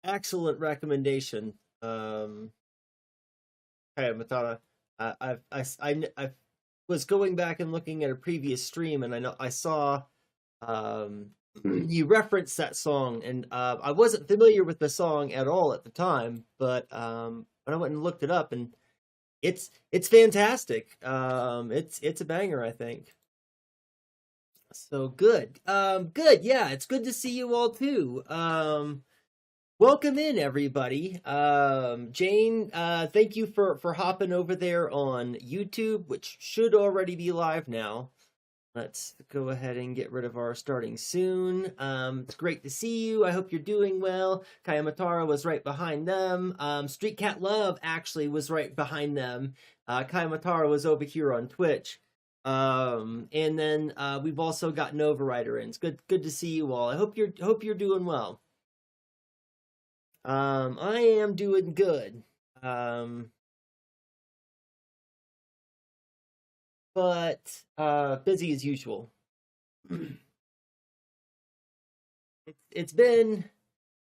excellent recommendation. Hey, Matana, I was going back and looking at a previous stream, and I know I saw um, you referenced that song, and I wasn't familiar with the song at all at the time, but I went and looked it up, and it's fantastic. It's a banger, I think. So good. Good. Yeah, it's good to see you all too. Welcome in, everybody. Jane, thank you for hopping over there on YouTube, which should already be live now. Let's go ahead and get rid of our starting soon. It's great to see you. I hope you're doing well. Kayamatara was right behind them. Street Cat Love actually was right behind them. Kayamatara was over here on Twitch. And then we've also got an Overrider in. It's good to see you all. I hope you're doing well. I am doing good. But busy as usual. It's been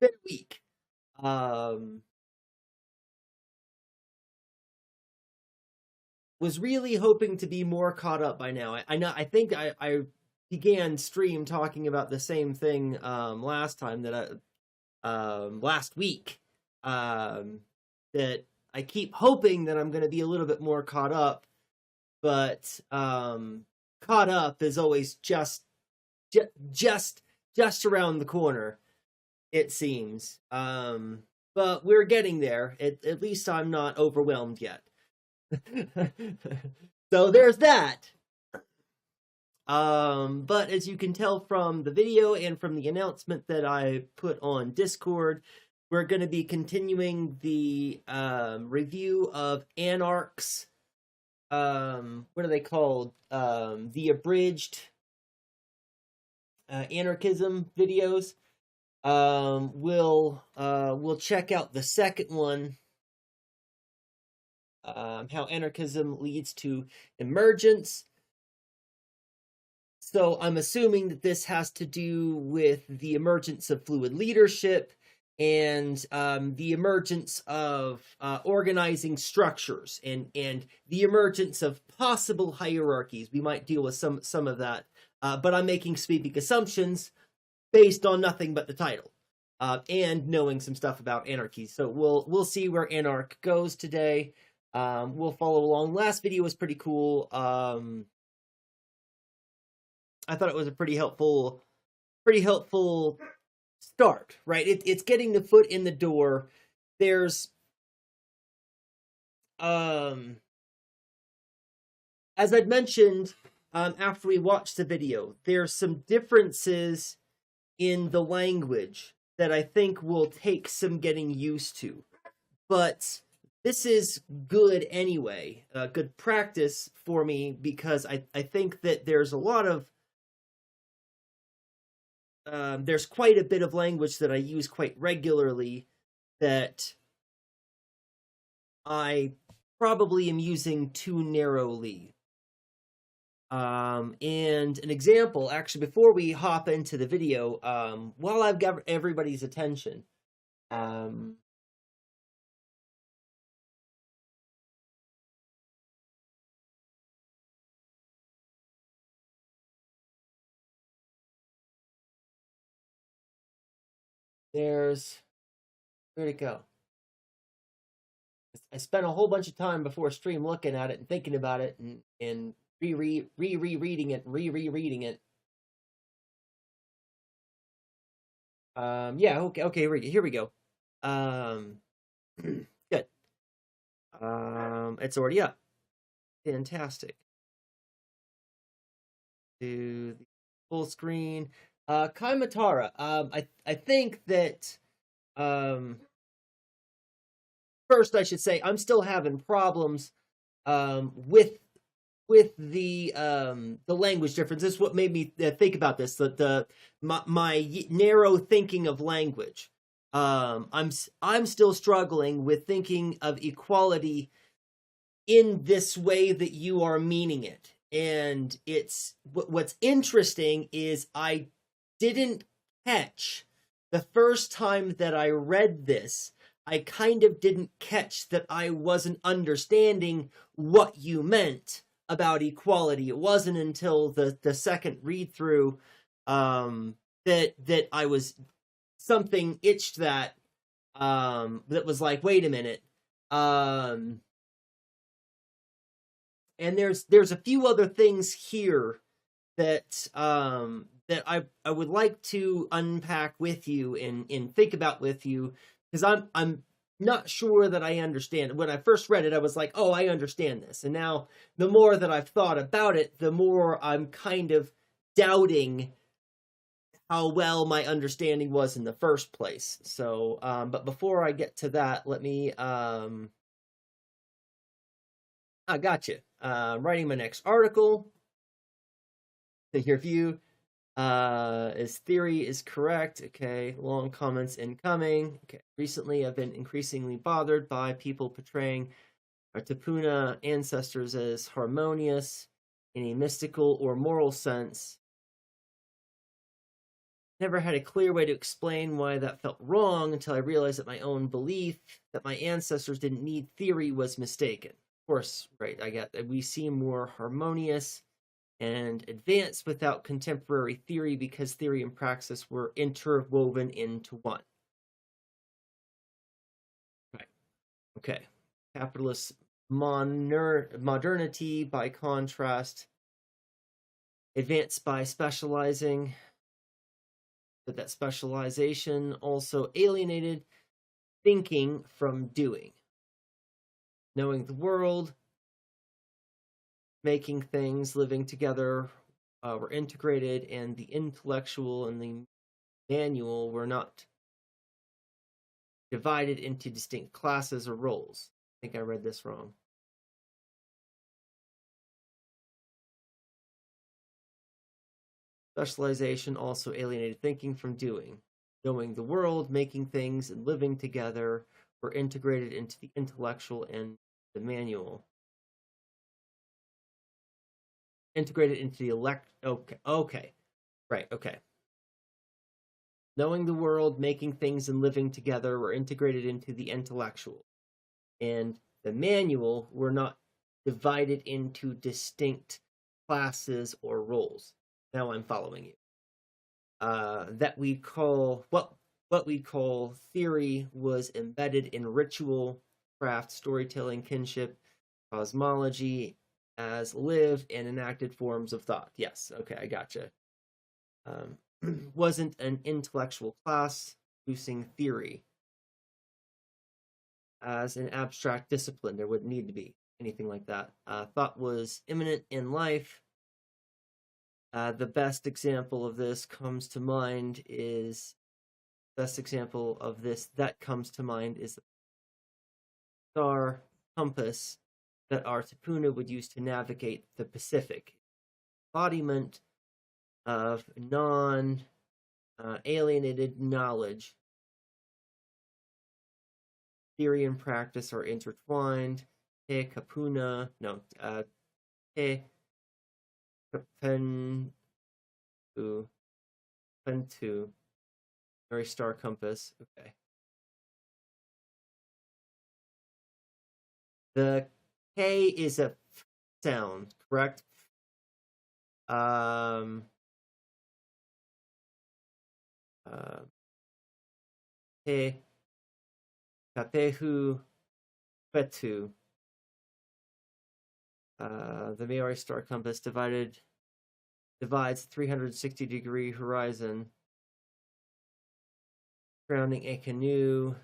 a week. Was really hoping to be more caught up by now. I think I began stream talking about the same thing last time that last week. That I keep hoping that I'm going to be a little bit more caught up, but caught up is always just around the corner, it seems. But we're getting there. At least I'm not overwhelmed yet. So there's that. But as you can tell from the video and from the announcement that I put on Discord, we're going to be continuing the review of Anarch's what are they called? The abridged anarchism videos. We'll check out the second one. How anarchism leads to emergence. So I'm assuming that this has to do with the emergence of fluid leadership and the emergence of organizing structures and the emergence of possible hierarchies. We might deal with some of that, but I'm making sweeping assumptions based on nothing but the title and knowing some stuff about anarchy. So we'll see where Anarch goes today. We'll follow along. Last video was pretty cool. I thought it was a pretty helpful start, right? It's getting the foot in the door. There's as I'd mentioned after we watched the video, there's some differences in the language that I think will take some getting used to. But this is good anyway, good practice for me, because I think that there's a lot of there's quite a bit of language that I use quite regularly that I probably am using too narrowly. And an example, actually, before we hop into the video, while I've got everybody's attention, where'd it go? I spent a whole bunch of time before stream looking at it and thinking about it and rereading it and rereading it. Yeah, okay, here we go. Good. It's already up. Fantastic. To the full screen. Kai Matara, I think that first I should say I'm still having problems with the language difference. This is what made me think about this. My narrow thinking of language. I'm still struggling with thinking of equality in this way that you are meaning it. And it's what's interesting is I didn't catch the first time that I read this, I kind of didn't catch that I wasn't understanding what you meant about equality. It wasn't until the second read through that I was something itched that was like, wait a minute. And there's a few other things here that I would like to unpack with you and think about with you, because I'm not sure that I understand. When I first read it, I was like, oh, I understand this. And now the more that I've thought about it, the more I'm kind of doubting how well my understanding was in the first place. So, but before I get to that, let me I gotcha. Writing my next article. To your view. His theory is correct. Okay, long comments incoming. Okay, recently I've been increasingly bothered by people portraying our Tapuna ancestors as harmonious in a mystical or moral sense. Never had a clear way to explain why that felt wrong until I realized that my own belief that my ancestors didn't need theory was mistaken. Of course, right, I get that we seem more harmonious and advanced without contemporary theory because theory and praxis were interwoven into one. Right. Okay. Capitalist modernity, by contrast, advanced by specializing, but that specialization also alienated thinking from doing. Knowing the world, making things, living together were integrated, and the intellectual and the manual were not divided into distinct classes or roles. I think I read this wrong. Specialization also alienated thinking from doing. Knowing the world, making things, and living together were integrated into the intellectual and the manual. Integrated into the okay. Right, okay. Knowing the world, making things, and living together were integrated into the intellectual. And the manual were not divided into distinct classes or roles. Now I'm following you. That we call what we call theory was embedded in ritual, craft, storytelling, kinship, cosmology, as lived and enacted forms of thought. Yes, okay, I gotcha. Wasn't an intellectual class producing theory as an abstract discipline. There wouldn't need to be anything like that. Thought was immanent in life. The best example of this comes to mind is the star compass that our Tapuna would use to navigate the Pacific. Embodiment of non-alienated knowledge. Theory and practice are intertwined. Te Kapuna, no, Te Kapentu, very star compass. Okay. The K is a sound, correct? Te Kapehu Petu. The Maori star compass divides 360-degree horizon, grounding a canoe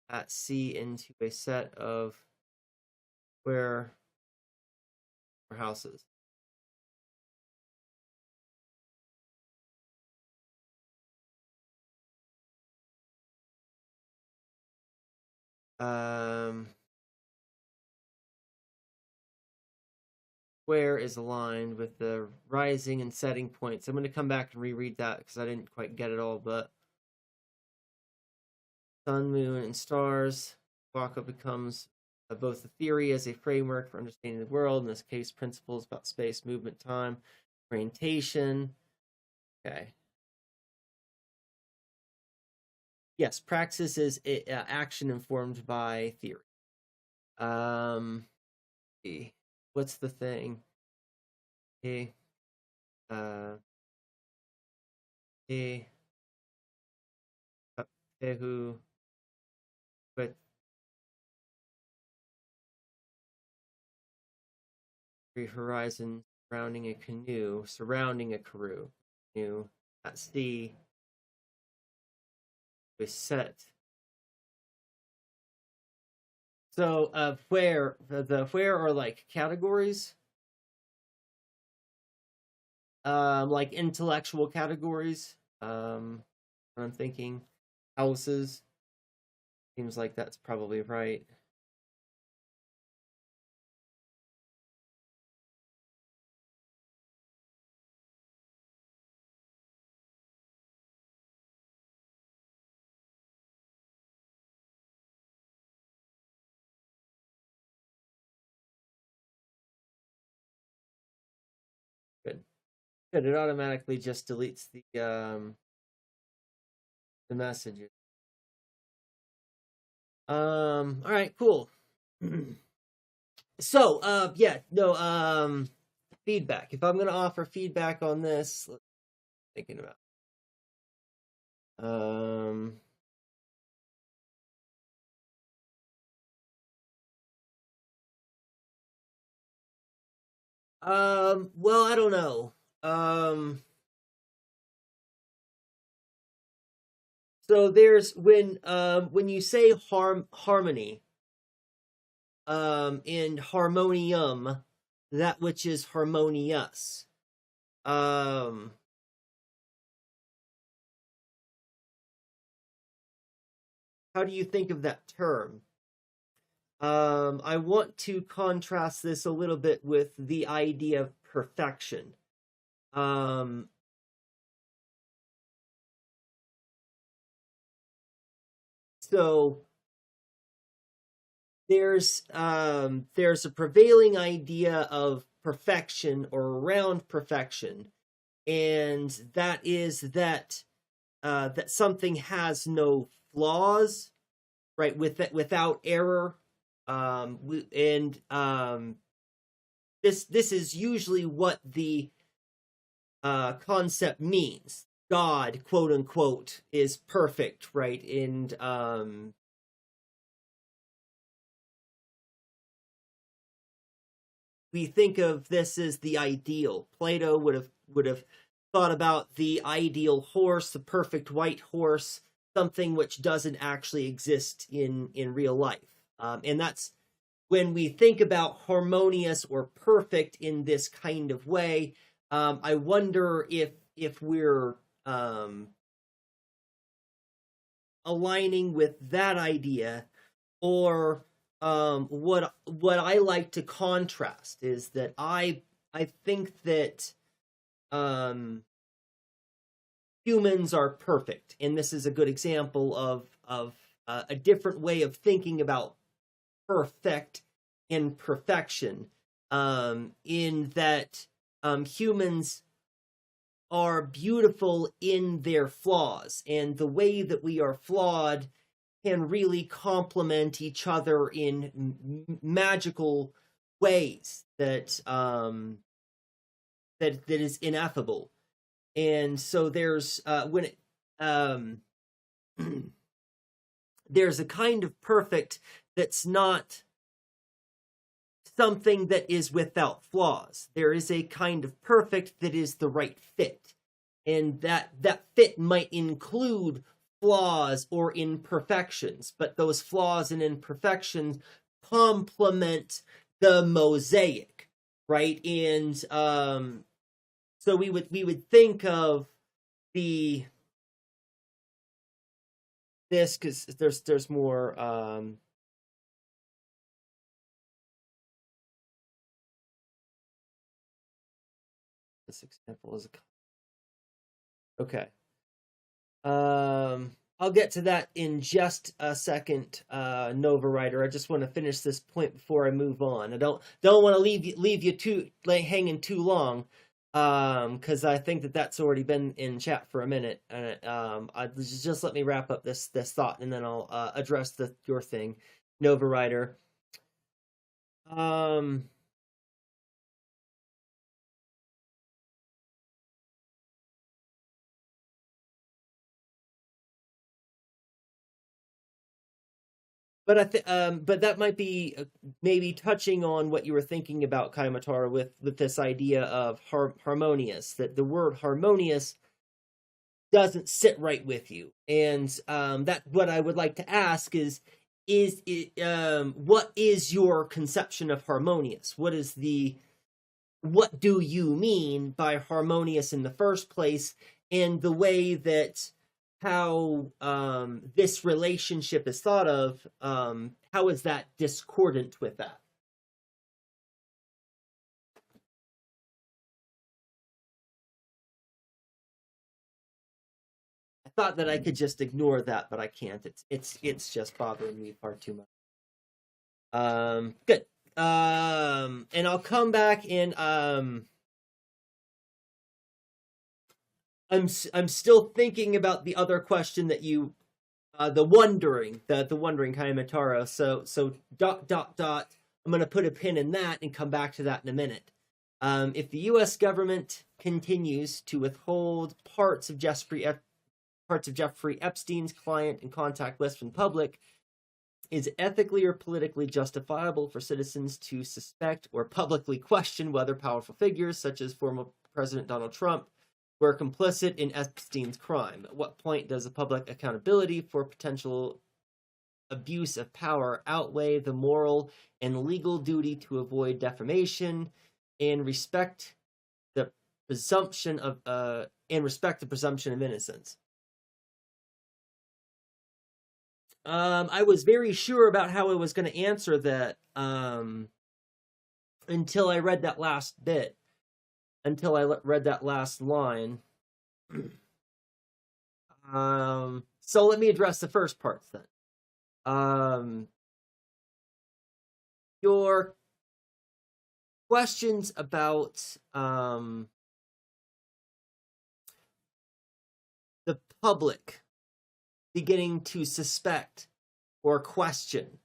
at sea into a set of square houses. Square is aligned with the rising and setting points. I'm going to come back and reread that because I didn't quite get it all, but sun, moon, and stars. Waka becomes both a theory as a framework for understanding the world, in this case, principles about space, movement, time, orientation. Okay. yes, praxis is action informed by theory. What's the thing? A who but horizon surrounding a canoe at sea was set. So where are like categories, like intellectual categories. I'm thinking houses. Seems like that's probably right. Good. Good. It automatically just deletes the messages. All right, cool. So, yeah, no, feedback. If I'm gonna offer feedback on this, thinking about. Well, I don't know. So there's when you say harmony, in harmonium, that which is harmonious. How do you think of that term? I want to contrast this a little bit with the idea of perfection. So there's a prevailing idea of perfection or around perfection, and that is that that something has no flaws, right? Without error, and this is usually what the concept means. God, quote unquote, is perfect, right? And we think of this as the ideal. Plato would have thought about the ideal horse, the perfect white horse, something which doesn't actually exist in real life. And that's when we think about harmonious or perfect in this kind of way. I wonder if we're aligning with that idea, or what I like to contrast is that I think that humans are perfect, and this is a good example of a different way of thinking about perfect and perfection, in that humans are beautiful in their flaws, and the way that we are flawed can really complement each other in magical ways that that is ineffable. And so there's when it, there's a kind of perfect that's not something that is without flaws. There is a kind of perfect that is the right fit, and that fit might include flaws or imperfections, but those flaws and imperfections complement the mosaic, right? And so we would think of this, because there's more. This example is okay. I'll get to that in just a second, Nova Writer. I just want to finish this point before I move on. I don't want to leave you too hanging too long. Because I think that that's already been in chat for a minute. Just let me wrap up this thought, and then I'll address your thing, Nova Rider. But but that might be maybe touching on what you were thinking about, Kaimatara, with this idea of harmonious. That the word harmonious doesn't sit right with you, and that what I would like to ask is it what is your conception of harmonious? What do you mean by harmonious in the first place, and the way that how this relationship is thought of, how is that discordant with that? I thought that I could just ignore that, but I can't. It's just bothering me far too much. Good. And I'll come back and I'm still thinking about the other question that you the wondering Kaimataro. So dot. I'm going to put a pin in that and come back to that in a minute. If the U.S. government continues to withhold parts of Jeffrey Epstein's client and contact list from the public, is it ethically or politically justifiable for citizens to suspect or publicly question whether powerful figures, such as former President Donald Trump, were complicit in Epstein's crime? At what point does the public accountability for potential abuse of power outweigh the moral and legal duty to avoid defamation and respect the presumption of innocence? I was very sure about how I was going to answer that until I read that last bit. Until I read that last line. So let me address the first parts then. Your questions about the public beginning to suspect or question.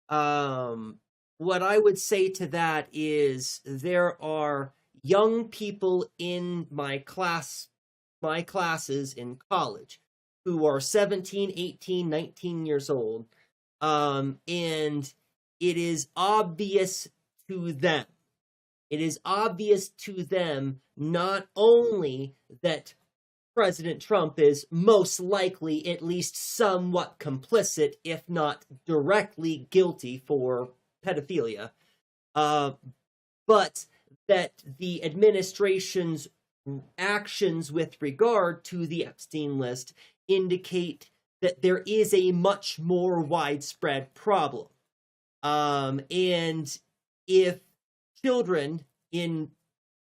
What I would say to that is there are young people in my classes in college who are 17, 18, 19 years old. And it is obvious to them. It is obvious to them not only that President Trump is most likely at least somewhat complicit, if not directly guilty for pedophilia, but that the administration's actions with regard to the Epstein list indicate that there is a much more widespread problem. And if children in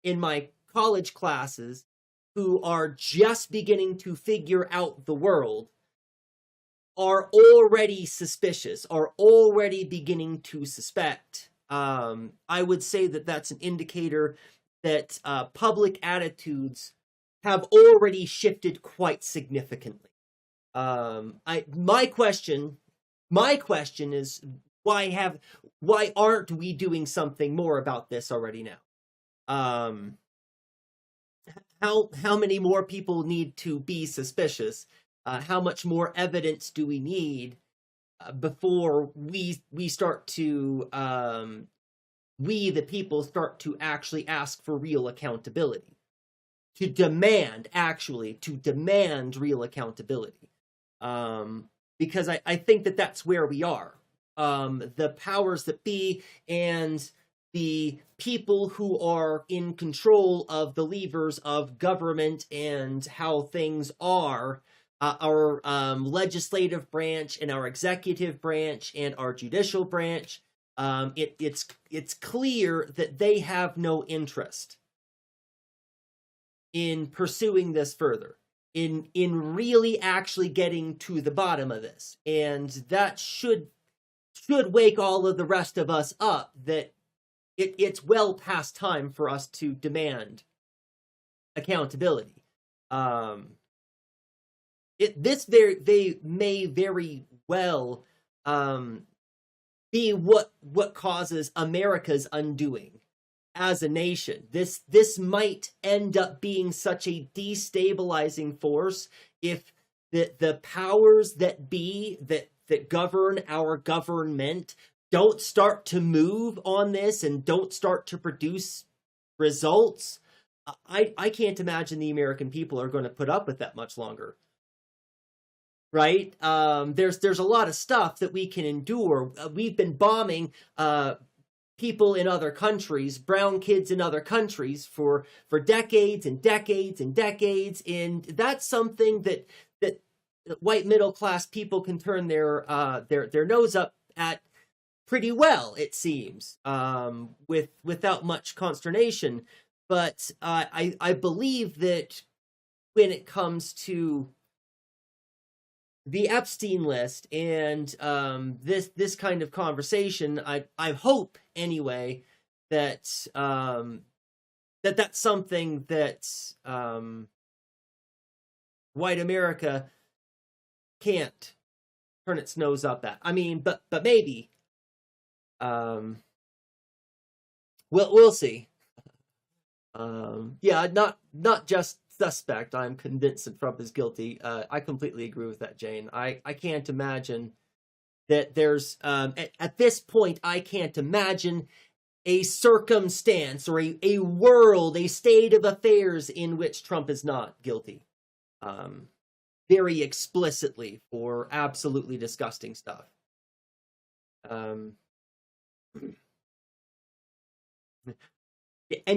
my college classes who are just beginning to figure out the world are already suspicious, are already beginning to suspect, I would say that that's an indicator that public attitudes have already shifted quite significantly. My question is why aren't we doing something more about this already now? How many more people need to be suspicious? How much more evidence do we need before we start to we the people start to actually ask for real accountability, to demand real accountability? Because I think that that's where we are. The powers that be and the people who are in control of the levers of government and how things are, our legislative branch and our executive branch and our judicial branch, it's clear that they have no interest in pursuing this further, in really actually getting to the bottom of this. And that should wake all of the rest of us up that it's well past time for us to demand accountability. They may very well be what causes America's undoing as a nation. This might end up being such a destabilizing force if the powers that be that govern our government don't start to move on this and don't start to produce results. I can't imagine the American people are going to put up with that much longer. Right? There's a lot of stuff that we can endure. We've been bombing people in other countries, brown kids in other countries for decades and decades and decades, and that's something that white middle class people can turn their nose up at pretty well, it seems, without much consternation. But I believe that when it comes to the Epstein list and this kind of conversation, I hope anyway that that's something that white America can't turn its nose up at. I mean, but maybe we'll see. Yeah, not just suspect. I'm convinced that Trump is guilty. I completely agree with that, Jane. I can't imagine that there's at this point. I can't imagine a circumstance or a world, a state of affairs in which Trump is not guilty. Very explicitly for absolutely disgusting stuff. And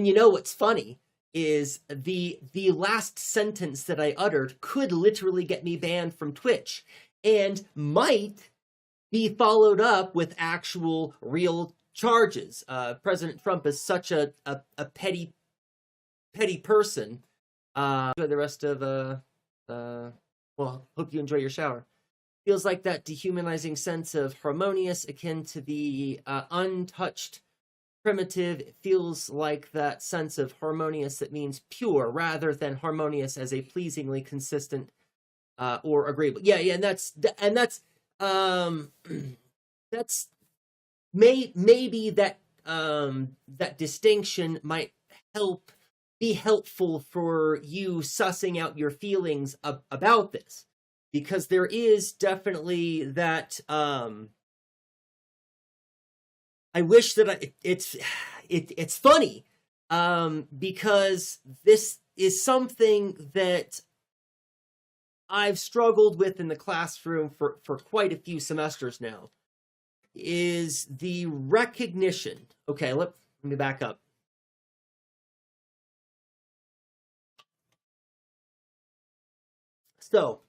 you know what's funny is the last sentence that I uttered could literally get me banned from Twitch and might be followed up with actual real charges. President Trump is such a petty person. The rest of well, hope you enjoy your shower. Feels like that dehumanizing sense of harmonious akin to the untouched primitive. It feels like that sense of harmonious that means pure rather than harmonious as a pleasingly consistent or agreeable. Yeah, and that's maybe that that distinction might be helpful for you sussing out your feelings about this, because there is definitely that I wish that it's funny because this is something that I've struggled with in the classroom for quite a few semesters now, is the recognition. Okay, let me back up. So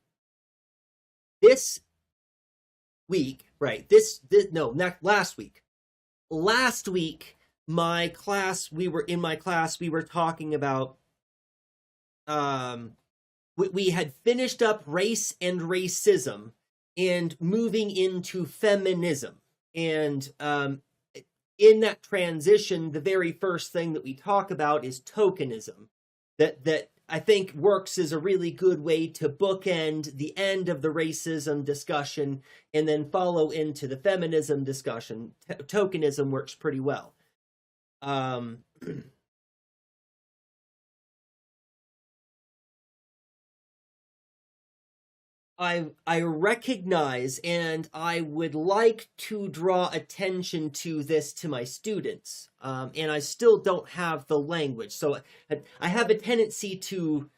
this week, right? Last week. Last week, we were talking about we had finished up race and racism and moving into feminism. And in that transition, the very first thing that we talk about is tokenism. That I think works as a really good way to bookend the end of the racism discussion and then follow into the feminism discussion. Tokenism works pretty well. I recognize and I would like to draw attention to this to my students, and I still don't have the language. So I have a tendency to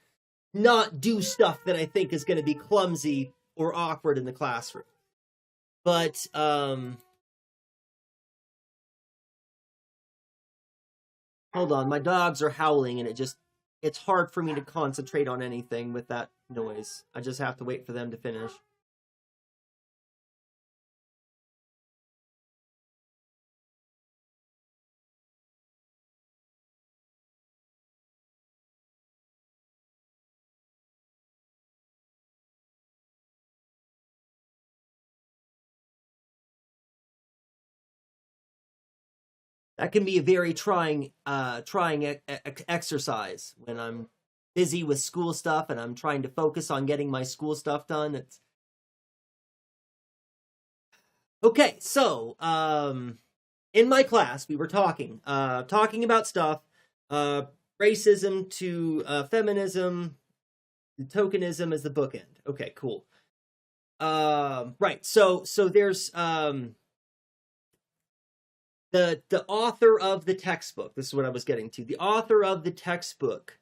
not do stuff that I think is going to be clumsy or awkward in the classroom. But hold on, my dogs are howling and it's hard for me to concentrate on anything with that noise. I just have to wait for them to finish. That can be a very trying exercise when I'm busy with school stuff, and I'm trying to focus on getting my school stuff done. It's okay. So, in my class, we were talking about stuff, uh, racism to feminism, tokenism as the bookend. Okay, cool. Right. So there's the author of the textbook. This is what I was getting to. The author of the textbook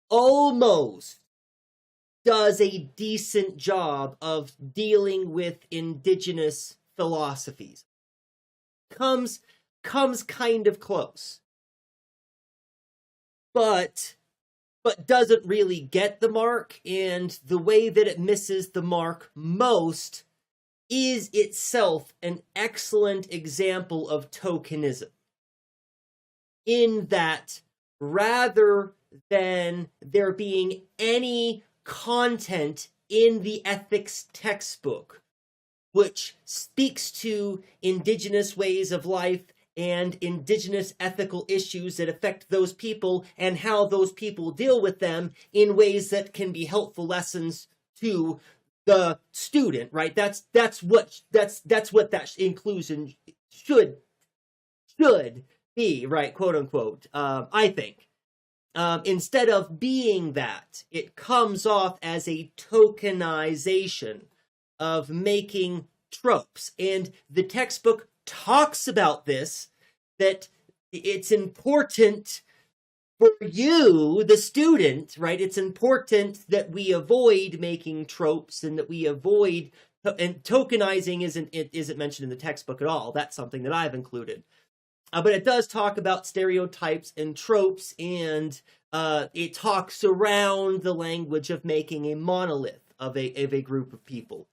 almost does a decent job of dealing with indigenous philosophies. Comes kind of close. But doesn't really get the mark, and the way that it misses the mark most is itself an excellent example of tokenism. In that, rather than there being any content in the ethics textbook which speaks to indigenous ways of life and indigenous ethical issues that affect those people and how those people deal with them in ways that can be helpful lessons to the student, right? That's what that inclusion should be, right? Quote unquote. I think. Instead of being that, it comes off as a tokenization of making tropes. And the textbook talks about this, that it's important for you, the student, right? It's important that we avoid making tropes and that we avoid, and tokenizing isn't mentioned in the textbook at all. That's something that I've included. But it does talk about stereotypes and tropes, and it talks around the language of making a monolith of a group of people.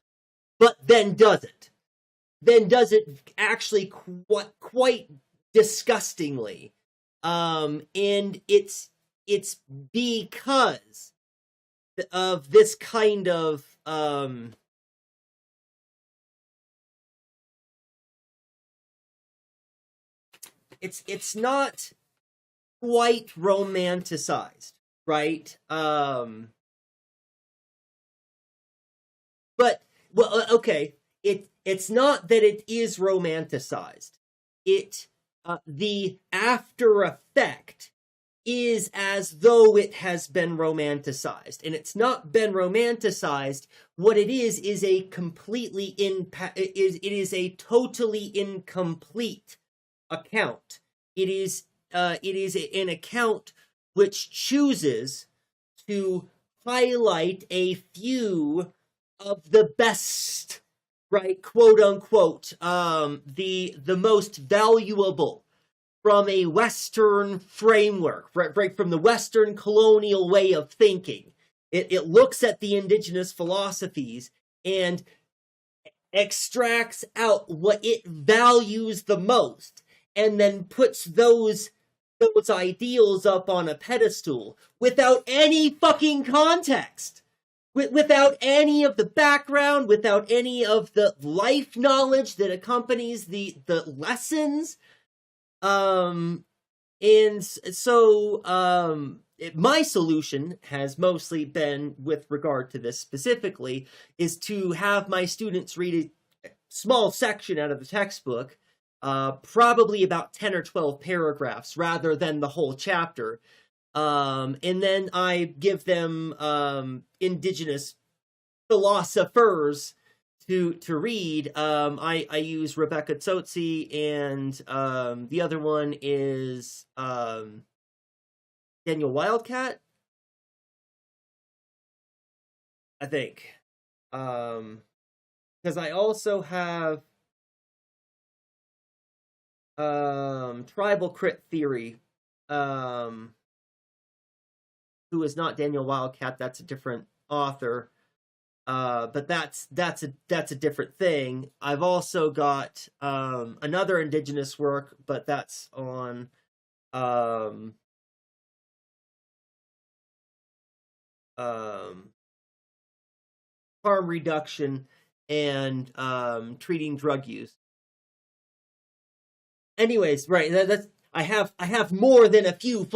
But then does it actually quite disgustingly. And it's because of this kind of it's not quite romanticized, right? But well, okay, it's not that it is romanticized. The after effect is as though it has been romanticized, and it's not been romanticized. What it is a completely it is a totally incomplete account. It is an account which chooses to highlight a few of the best, right, quote unquote, the most valuable from a Western framework, right from the Western colonial way of thinking. It looks at the indigenous philosophies and extracts out what it values the most, and then puts those ideals up on a pedestal without any fucking context. Without any of the background, without any of the life knowledge that accompanies the lessons. And so my solution has mostly been, with regard to this specifically, is to have my students read a small section out of the textbook, probably about 10 or 12 paragraphs rather than the whole chapter. And then I give them indigenous philosophers to read. I use Rebecca Tsotsi, and the other one is Daniel Wildcat, I think. Because I also have Tribal Crit Theory, who is not Daniel Wildcat. That's a different author. But that's a different thing. I've also got another indigenous work, but that's on harm reduction and treating drug use. Anyways, right, I have more than a few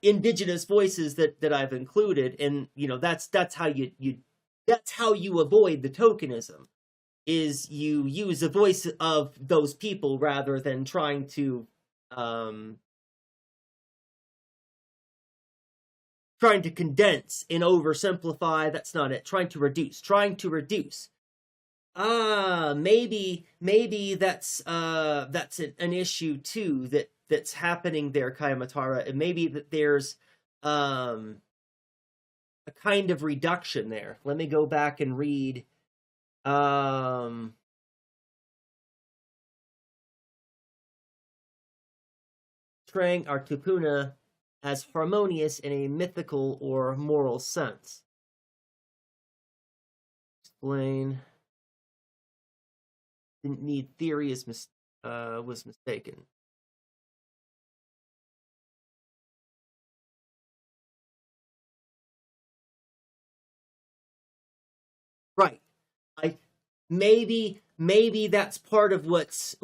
indigenous voices that I've included, and that's how you avoid the tokenism, is you use the voice of those people rather than trying to condense and oversimplify. That's not it. Trying to reduce. Maybe that's an issue too that's happening there, Kayamatara, and maybe that there's a kind of reduction there. Let me go back and read. Trang Artupuna as harmonious in a mythical or moral sense. Explain. Didn't need theory was mistaken. Right. Maybe that's part of what's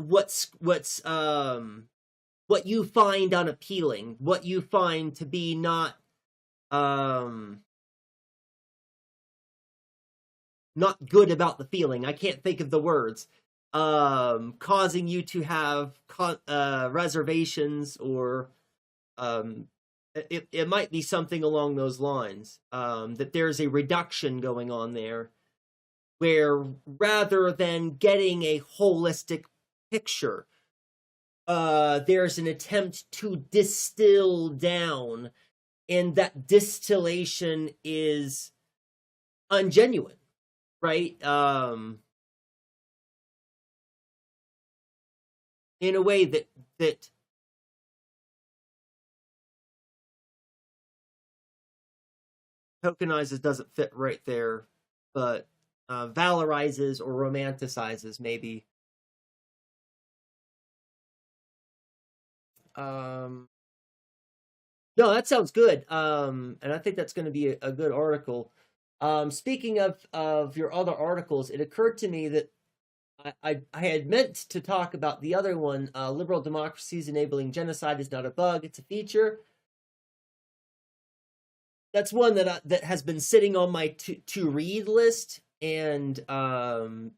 what you find unappealing, what you find to be not good about the feeling. I can't think of the words. Causing you to have reservations, or it might be something along those lines, that there's a reduction going on there, where rather than getting a holistic picture, there's an attempt to distill down, and that distillation is ungenuine, right? In a way that tokenizes doesn't fit right there, but valorizes or romanticizes, maybe. No, that sounds good. And I think that's going to be a good article. Speaking of your other articles, it occurred to me that I had meant to talk about the other one, Liberal Democracies Enabling Genocide is Not a Bug, It's a Feature. That's one that has been sitting on my to read list, and the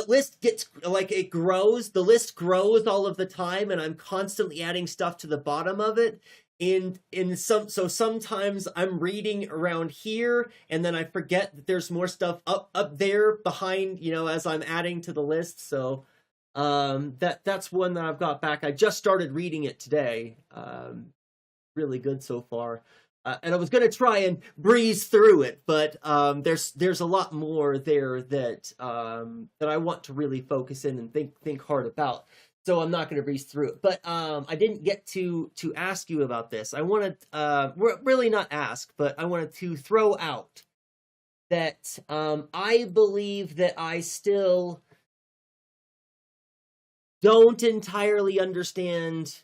list gets, like, it grows. The list grows all of the time, and I'm constantly adding stuff to the bottom of it. So sometimes I'm reading around here, and then I forget that there's more stuff up there behind, as I'm adding to the list. So that's one that I've got back. I just started reading it today. Really good so far. And I was going to try and breeze through it, but there's a lot more there that I want to really focus in and think hard about. So I'm not going to breeze through it. But I didn't get to ask you about this. I wanted, really not ask, but I wanted to throw out that I believe that I still don't entirely understand.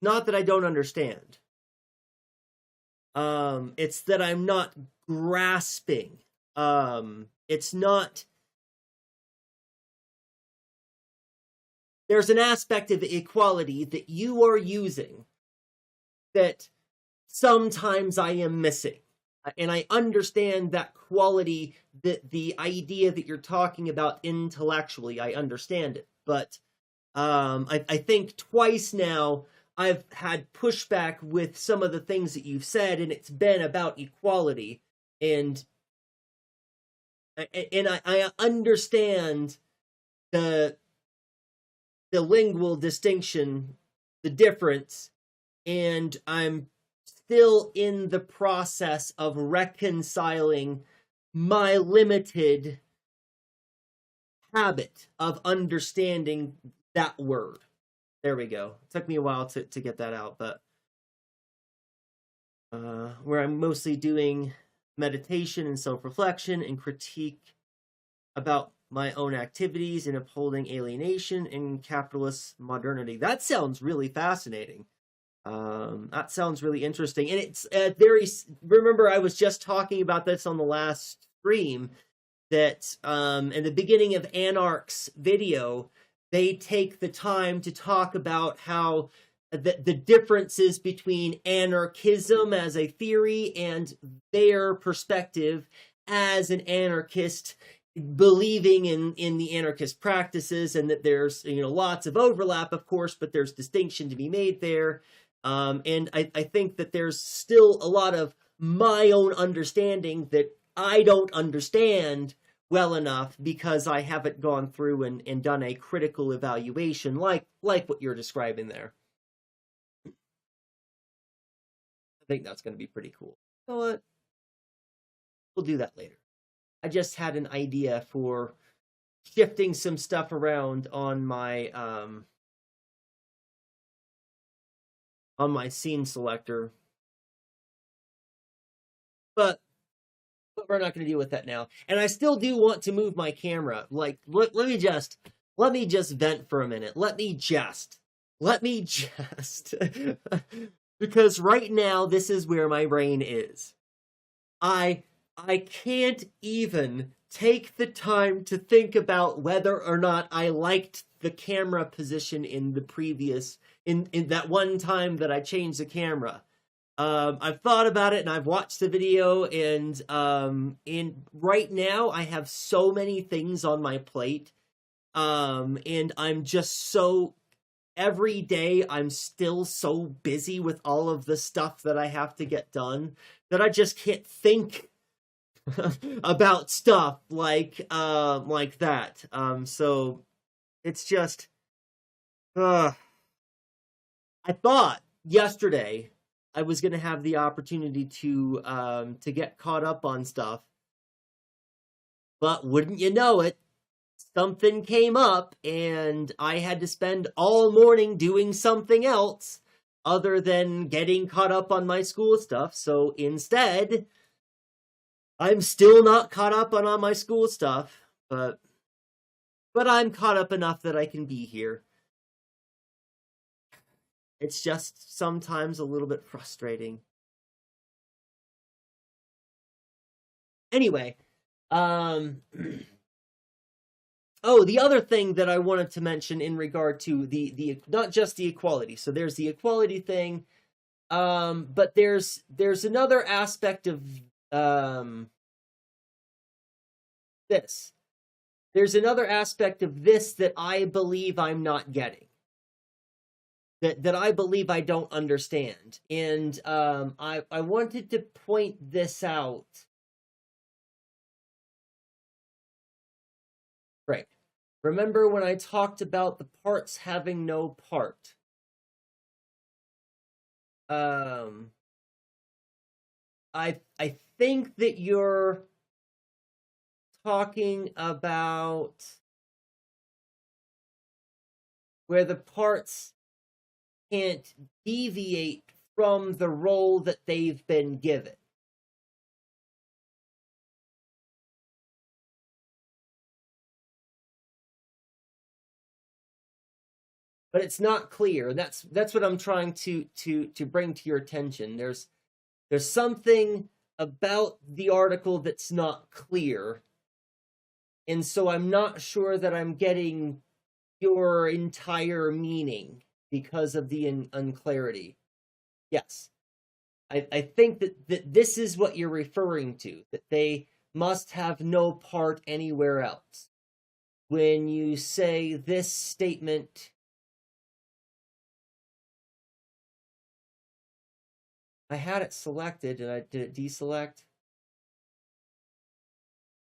Not that I don't understand. It's that I'm not grasping. It's not. There's an aspect of equality that you are using that sometimes I am missing. And I understand that quality, that the idea that you're talking about intellectually, I understand it. But I think twice now I've had pushback with some of the things that you've said, and it's been about equality. And I understand the lingual distinction, the difference, and I'm still in the process of reconciling my limited habit of understanding that word. There we go. It took me a while to get that out, but where I'm mostly doing meditation and self-reflection and critique about my own activities in upholding alienation and capitalist modernity. That sounds really fascinating. That sounds really interesting. And it's remember, I was just talking about this on the last stream, that in the beginning of Anarch's video, they take the time to talk about how the differences between anarchism as a theory and their perspective as an anarchist believing in the anarchist practices, and that there's lots of overlap, of course, but there's distinction to be made there. And I think that there's still a lot of my own understanding that I don't understand well enough because I haven't gone through and done a critical evaluation like what you're describing there. I think that's going to be pretty cool. You know what? We'll do that later. I just had an idea for shifting some stuff around on my scene selector, but we're not going to deal with that now. And I still do want to move my camera. Like, let me just vent for a minute. Let me just because right now this is where my brain is. I can't even take the time to think about whether or not I liked the camera position in the previous, in that one time that I changed the camera. I've thought about it and I've watched the video, and right now I have so many things on my plate. And I'm just so, every day I'm still so busy with all of the stuff that I have to get done that I just can't think about stuff like that. So it's just, I thought yesterday I was going to have the opportunity to get caught up on stuff, but wouldn't you know it, something came up and I had to spend all morning doing something else other than getting caught up on my school stuff. So instead, I'm still not caught up on all my school stuff, but I'm caught up enough that I can be here. It's just sometimes a little bit frustrating. Anyway, oh, the other thing that I wanted to mention in regard to the not just the equality. So there's the equality thing, but there's another aspect of this. There's another aspect of this that I believe I'm not getting. That I believe I don't understand. And I wanted to point this out. Right. Remember when I talked about the parts having no part? I think that you're talking about where the parts can't deviate from the role that they've been given. But it's not clear. That's what I'm trying to bring to your attention. There's something about the article that's not clear. And so I'm not sure that I'm getting your entire meaning because of the unclarity. Yes. I think that this is what you're referring to, that they must have no part anywhere else. When you say this statement, I had it selected, and did it deselect?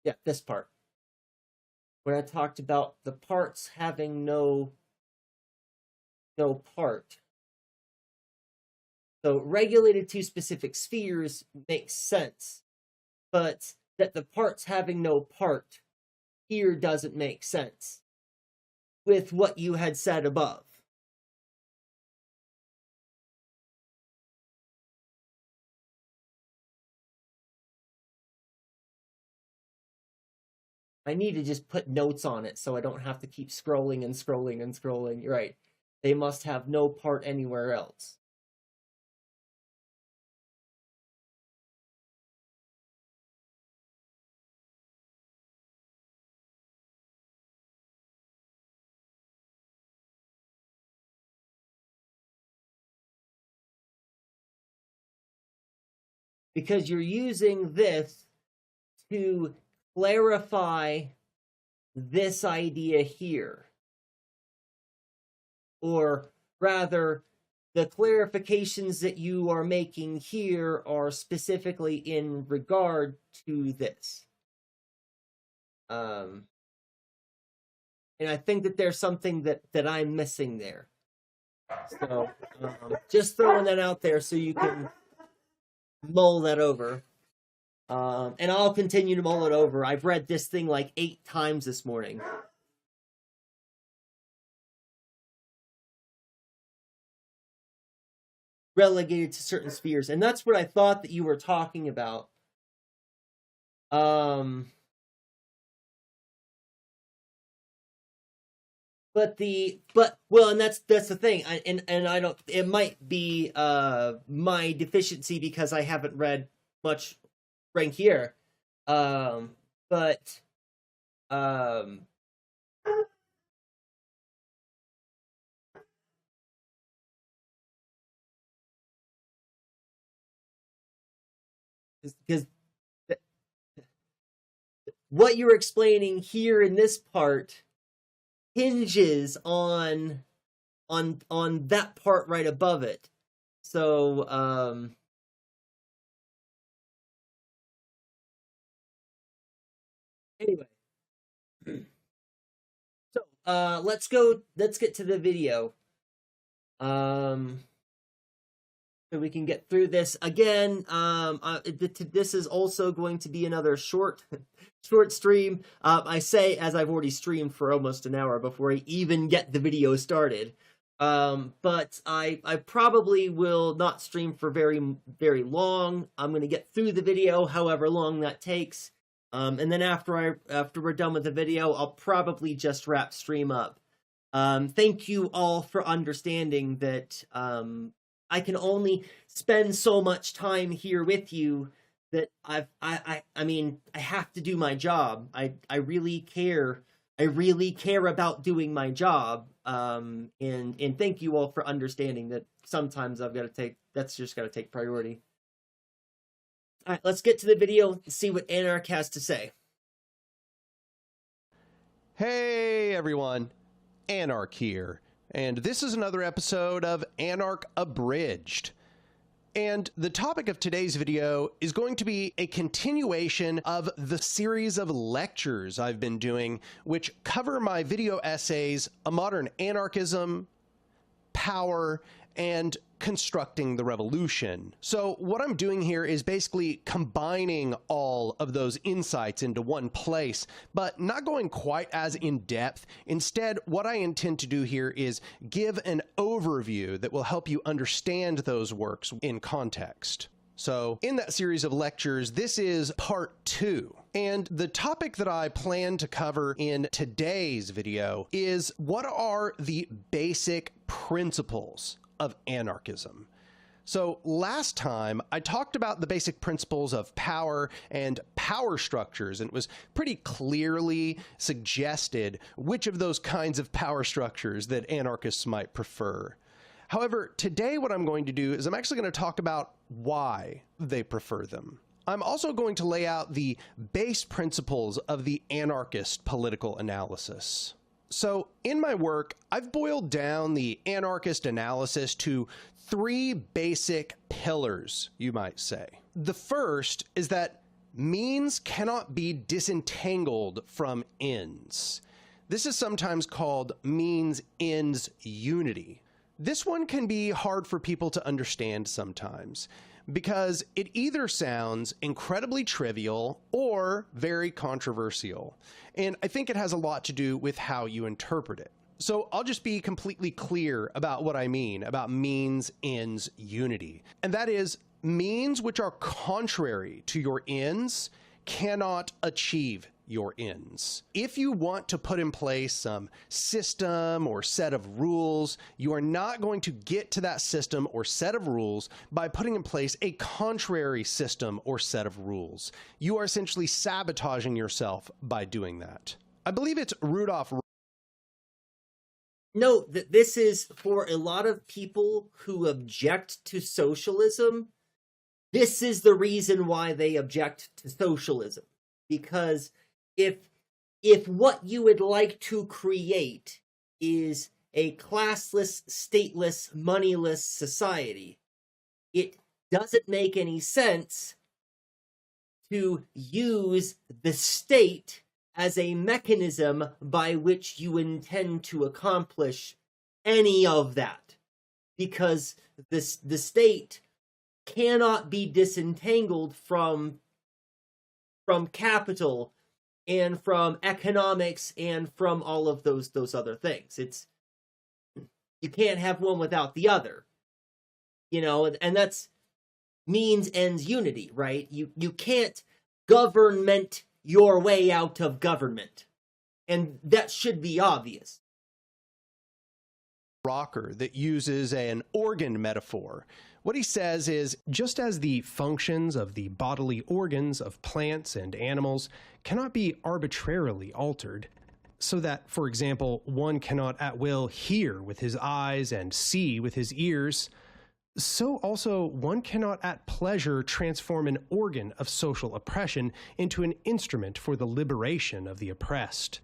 Yeah, this part. When I talked about the parts having no part. So regulated to specific spheres makes sense, but that the parts having no part here doesn't make sense with what you had said above. I need to just put notes on it so I don't have to keep scrolling and scrolling and scrolling. You're right. They must have no part anywhere else. because you're using this to clarify this idea here. Or rather, the clarifications that you are making here are specifically in regard to this. And I think that there's something that I'm missing there. So just throwing that out there so you can mull that over. And I'll continue to mull it over. I've read this thing like 8 times this morning. Relegated to certain spheres. And that's what I thought that you were talking about. Well, and that's the thing. And I don't, it might be my deficiency because I haven't read much right here. But because what you're explaining here in this part hinges on that part right above it. So anyway, so let's get to the video. So we can get through this again. This is also going to be another short stream. I say as I've already streamed for almost an hour before I even get the video started. But I probably will not stream for very long. I'm going to get through the video, however long that takes. And then after we're done with the video, I'll probably just wrap stream up. Thank you all for understanding that I can only spend so much time here with you, that I mean, I have to do my job. I really care. I really care about doing my job. And thank you all for understanding that sometimes that's just got to take priority. All right, let's get to the video and see what Anarch has to say. Hey everyone, Anarch here. And this is another episode of Anarch Abridged. And the topic of today's video is going to be a continuation of the series of lectures I've been doing, which cover my video essays, A Modern Anarchism, Power, and Constructing the Revolution. So what I'm doing here is basically combining all of those insights into one place, but not going quite as in depth. Instead, what I intend to do here is give an overview that will help you understand those works in context. So in that series of lectures, this is part 2. And the topic that I plan to cover in today's video is what are the basic principles of anarchism. So last time I talked about the basic principles of power and power structures, and it was pretty clearly suggested which of those kinds of power structures that anarchists might prefer. However, today what I'm going to do is I'm actually going to talk about why they prefer them. I'm also going to lay out the base principles of the anarchist political analysis. So in my work, I've boiled down the anarchist analysis to 3 basic pillars, you might say. The first is that means cannot be disentangled from ends. This is sometimes called means-ends unity. This one can be hard for people to understand sometimes, because it either sounds incredibly trivial or very controversial. And I think it has a lot to do with how you interpret it. So I'll just be completely clear about what I mean about means-ends unity. And that is, means which are contrary to your ends cannot achieve your ends. If you want to put in place some system or set of rules, you are not going to get to that system or set of rules by putting in place a contrary system or set of rules. You are essentially sabotaging yourself by doing that. I believe it's Rudolph. Note that this is for a lot of people who object to socialism. this is the reason why they object to socialism. Because if what you would like to create is a classless, stateless, moneyless society, it doesn't make any sense to use the state as a mechanism by which you intend to accomplish any of that. Because the state cannot be disentangled from capital and from economics and from all of those other things. You can't have one without the other. And that's means ends unity, right? You can't government your way out of government. And that should be obvious. Rocker that uses an organ metaphor. What he says is, just as the functions of the bodily organs of plants and animals cannot be arbitrarily altered, so that, for example, one cannot at will hear with his eyes and see with his ears, so also one cannot at pleasure transform an organ of social oppression into an instrument for the liberation of the oppressed.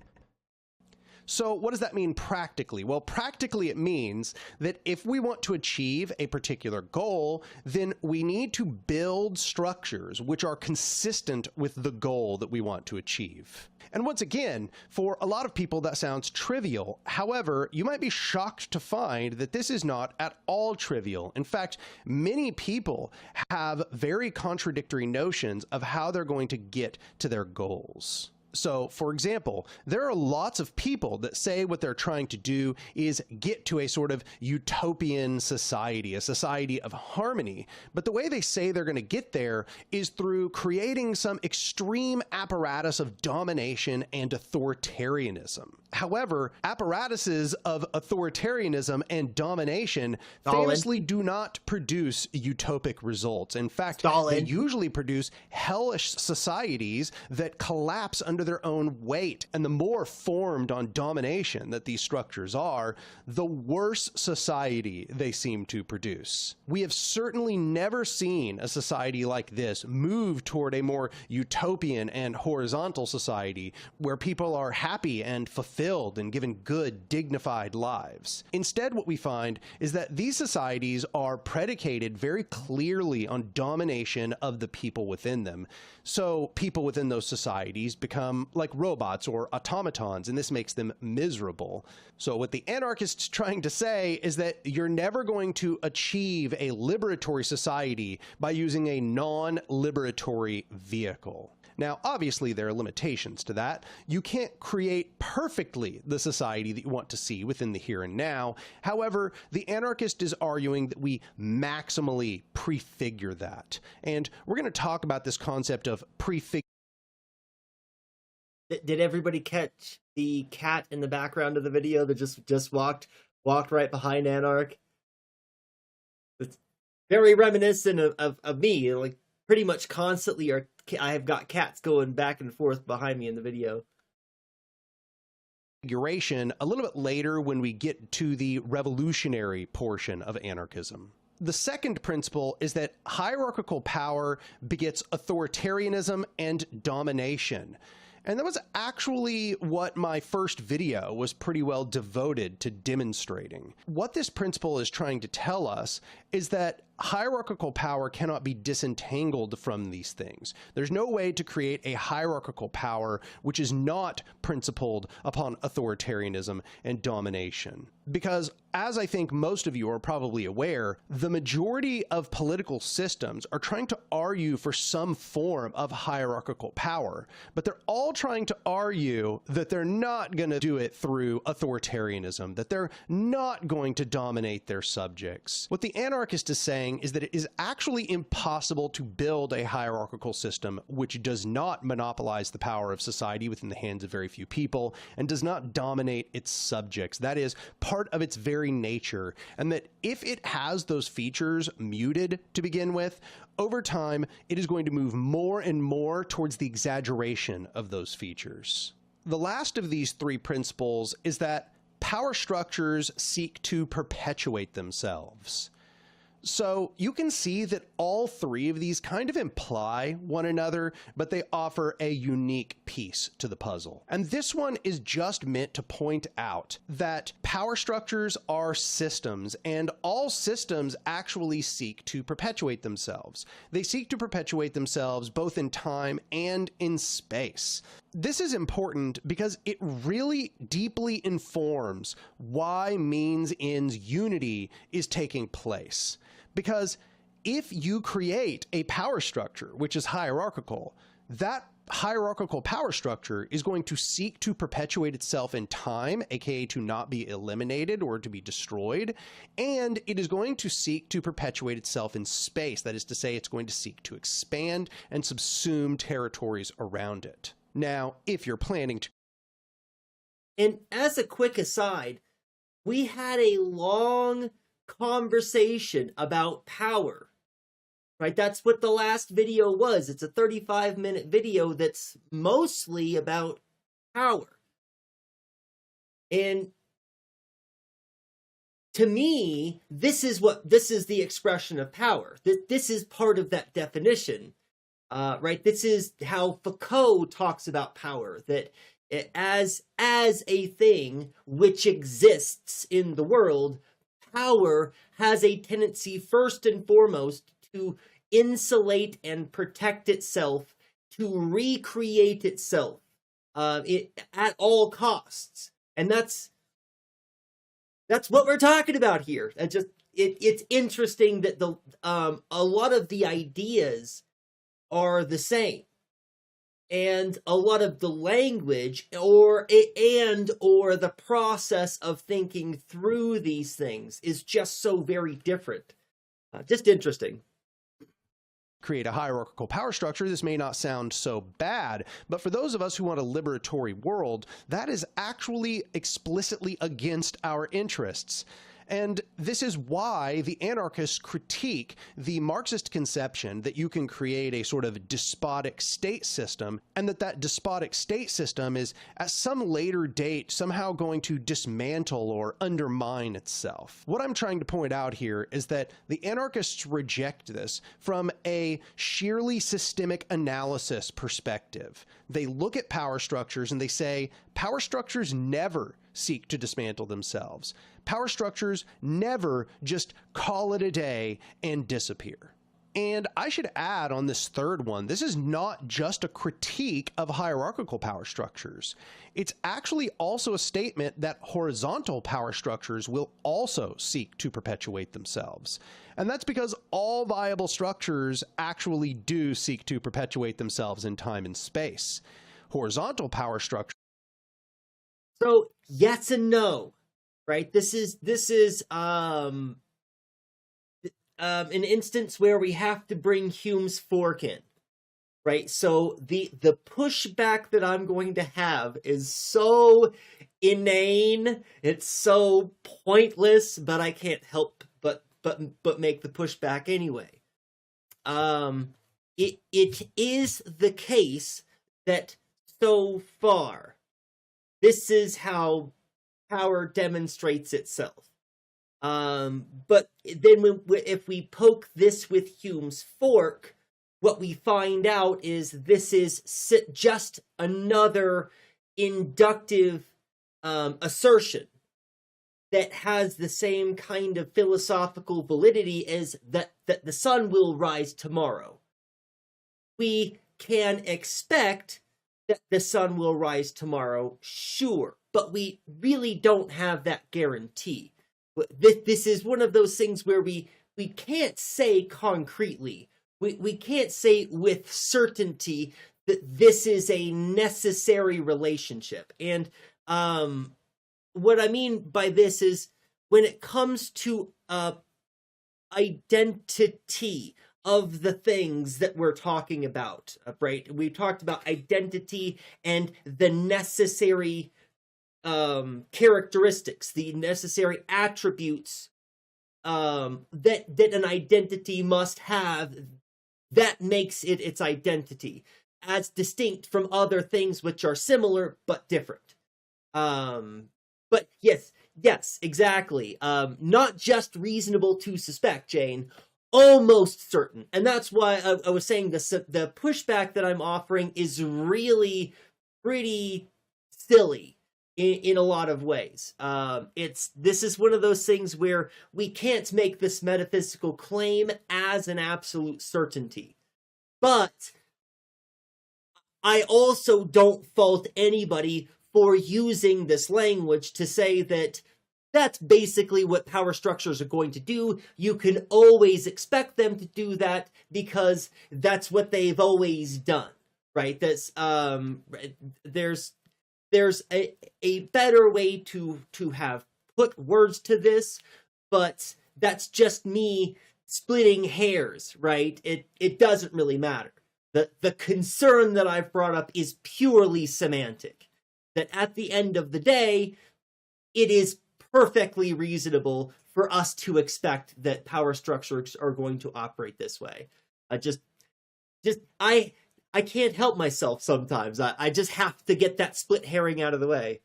So what does that mean practically? Well, practically it means that if we want to achieve a particular goal, then we need to build structures which are consistent with the goal that we want to achieve. And once again, for a lot of people that sounds trivial. However, you might be shocked to find that this is not at all trivial. In fact, many people have very contradictory notions of how they're going to get to their goals. So, for example, there are lots of people that say what they're trying to do is get to a sort of utopian society, a society of harmony. But the way they say they're going to get there is through creating some extreme apparatus of domination and authoritarianism. However, apparatuses of authoritarianism and domination famously do not produce utopic results. In fact, they usually produce hellish societies that collapse under their own weight. And the more formed on domination that these structures are, the worse society they seem to produce. We have certainly never seen a society like this move toward a more utopian and horizontal society where people are happy and fulfilled and given good, dignified lives. Instead, what we find is that these societies are predicated very clearly on domination of the people within them. So people within those societies become like robots or automatons, and this makes them miserable. So what the anarchist's trying to say is that you're never going to achieve a liberatory society by using a non-liberatory vehicle. Now, obviously, there are limitations to that. You can't create perfectly the society that you want to see within the here and now. However, the anarchist is arguing that we maximally prefigure that. And we're going to talk about this concept of prefigure. Did everybody catch the cat in the background of the video that just walked right behind Anarch? It's very reminiscent of me, like pretty much constantly I have got cats going back and forth behind me in the video. Configuration a little bit later when we get to the revolutionary portion of anarchism. The second principle is that hierarchical power begets authoritarianism and domination. And that was actually what my first video was pretty well devoted to demonstrating. What this principle is trying to tell us is that hierarchical power cannot be disentangled from these things. There's no way to create a hierarchical power which is not principled upon authoritarianism and domination. Because, as I think most of you are probably aware, the majority of political systems are trying to argue for some form of hierarchical power, but they're all trying to argue that they're not going to do it through authoritarianism, that they're not going to dominate their subjects. What the anarchist is saying is that it is actually impossible to build a hierarchical system which does not monopolize the power of society within the hands of very few people and does not dominate its subjects. That is part of its very nature, and that if it has those features muted to begin with, over time it is going to move more and more towards the exaggeration of those features. The last of these three principles is that power structures seek to perpetuate themselves. So you can see that all three of these kind of imply one another, but they offer a unique piece to the puzzle. And this one is just meant to point out that power structures are systems, and all systems actually seek to perpetuate themselves. They seek to perpetuate themselves both in time and in space. This is important because it really deeply informs why means-ends unity is taking place. Because if you create a power structure which is hierarchical, that hierarchical power structure is going to seek to perpetuate itself in time, aka to not be eliminated or to be destroyed, and it is going to seek to perpetuate itself in space. That is to say, it's going to seek to expand and subsume territories around it. Now, if you're planning to... And as a quick aside, we had a long conversation about power, right? That's what the last video was. It's a 35-minute video that's mostly about power. And to me, this is the expression of power. This is part of that definition, right? This is how Foucault talks about power, that as a thing which exists in the world, power has a tendency, first and foremost, to insulate and protect itself, to recreate itself at all costs. And that's what we're talking about here. It's interesting that a lot of the ideas are the same, and a lot of the language or the process of thinking through these things is just so very different. Just interesting. Create a hierarchical power structure, this may not sound so bad, but for those of us who want a liberatory world, that is actually explicitly against our interests. And this is why the anarchists critique the Marxist conception that you can create a sort of despotic state system, and that despotic state system is at some later date somehow going to dismantle or undermine itself. What I'm trying to point out here is that the anarchists reject this from a sheerly systemic analysis perspective. They look at power structures and they say, power structures never seek to dismantle themselves. Power structures never just call it a day and disappear. And I should add on this third one, this is not just a critique of hierarchical power structures. It's actually also a statement that horizontal power structures will also seek to perpetuate themselves. And that's because all viable structures actually do seek to perpetuate themselves in time and space. Horizontal power structures. So yes and no, right? This is an instance where we have to bring Hume's fork in, right? So the pushback that I'm going to have is so inane, it's so pointless, but I can't help but make the pushback anyway. It is the case that so far, this is how power demonstrates itself. But then if we poke this with Hume's fork, what we find out is this is just another inductive assertion that has the same kind of philosophical validity as that the sun will rise tomorrow. We can expect that the sun will rise tomorrow, sure, but we really don't have that guarantee. This is one of those things where we can't say concretely, we can't say with certainty that this is a necessary relationship. And what I mean by this is when it comes to identity of the things that we're talking about, right? We've talked about identity and the necessary characteristics, the necessary attributes that an identity must have that makes it its identity, as distinct from other things which are similar but different. But yes, Yes, exactly. Not just reasonable to suspect, Jane, almost certain. And that's why I was saying the pushback that I'm offering is really pretty silly in a lot of ways. This is one of those things where we can't make this metaphysical claim as an absolute certainty. But I also don't fault anybody for using this language to say that that's basically what power structures are going to do. You can always expect them to do that because that's what they've always done, right? There's a better way to have put words to this, but that's just me splitting hairs, right? It doesn't really matter. The concern that I've brought up is purely semantic. That at the end of the day, it is perfectly reasonable for us to expect that power structures are going to operate this way. I can't help myself sometimes. I just have to get that split hairing out of the way.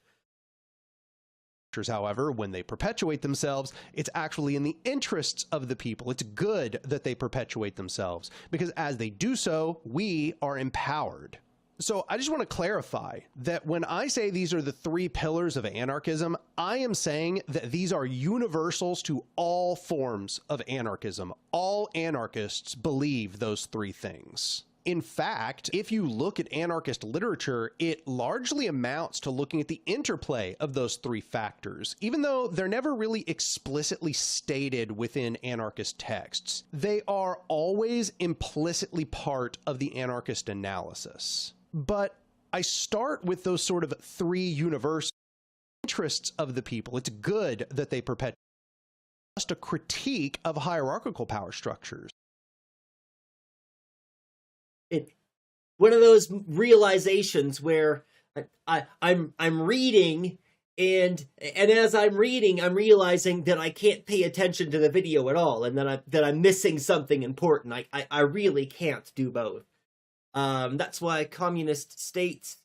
However, when they perpetuate themselves, it's actually in the interests of the people. It's good that they perpetuate themselves because as they do so, we are empowered. So I just want to clarify that when I say these are the three pillars of anarchism, I am saying that these are universals to all forms of anarchism. All anarchists believe those three things. In fact, if you look at anarchist literature, it largely amounts to looking at the interplay of those three factors, even though they're never really explicitly stated within anarchist texts. They are always implicitly part of the anarchist analysis. But I start with those sort of three universal interests of the people. It's good that they perpetuate just a critique of hierarchical power structures. One of those realizations where I'm reading and as I'm reading, I'm realizing that I can't pay attention to the video at all, and that I'm missing something important. I really can't do both. That's why communist states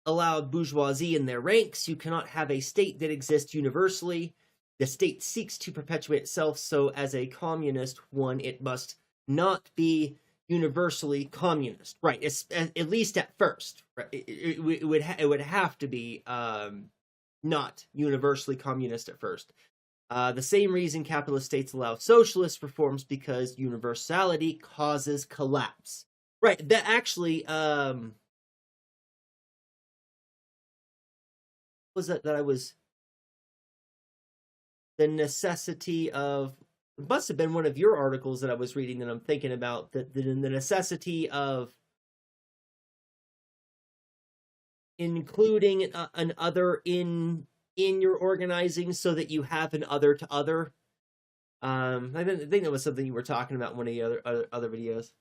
allowed bourgeoisie in their ranks. You cannot have a state that exists universally. The state seeks to perpetuate itself, so as a communist one, it must not be universally communist, right? At least at first, right? It would have to be not universally communist at first. The same reason capitalist states allow socialist reforms, because universality causes collapse. Right, that actually, was that I was, the necessity of, it must have been one of your articles that I was reading that I'm thinking about, that the necessity of including an other in your organizing so that you have an other to other. I think that was something you were talking about in one of the other videos.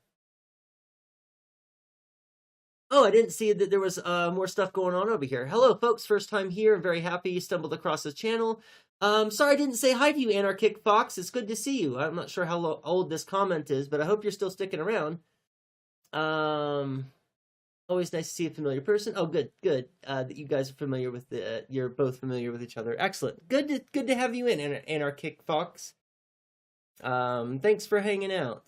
Oh, I didn't see that there was more stuff going on over here. Hello, folks. First time here. I'm very happy you stumbled across this channel. Sorry I didn't say hi to you, Anarchic Fox. It's good to see you. I'm not sure how old this comment is, but I hope you're still sticking around. Always nice to see a familiar person. Oh, good. That you guys are familiar with you're both familiar with each other. Excellent. Good to have you in, Anarchic Fox. Thanks for hanging out.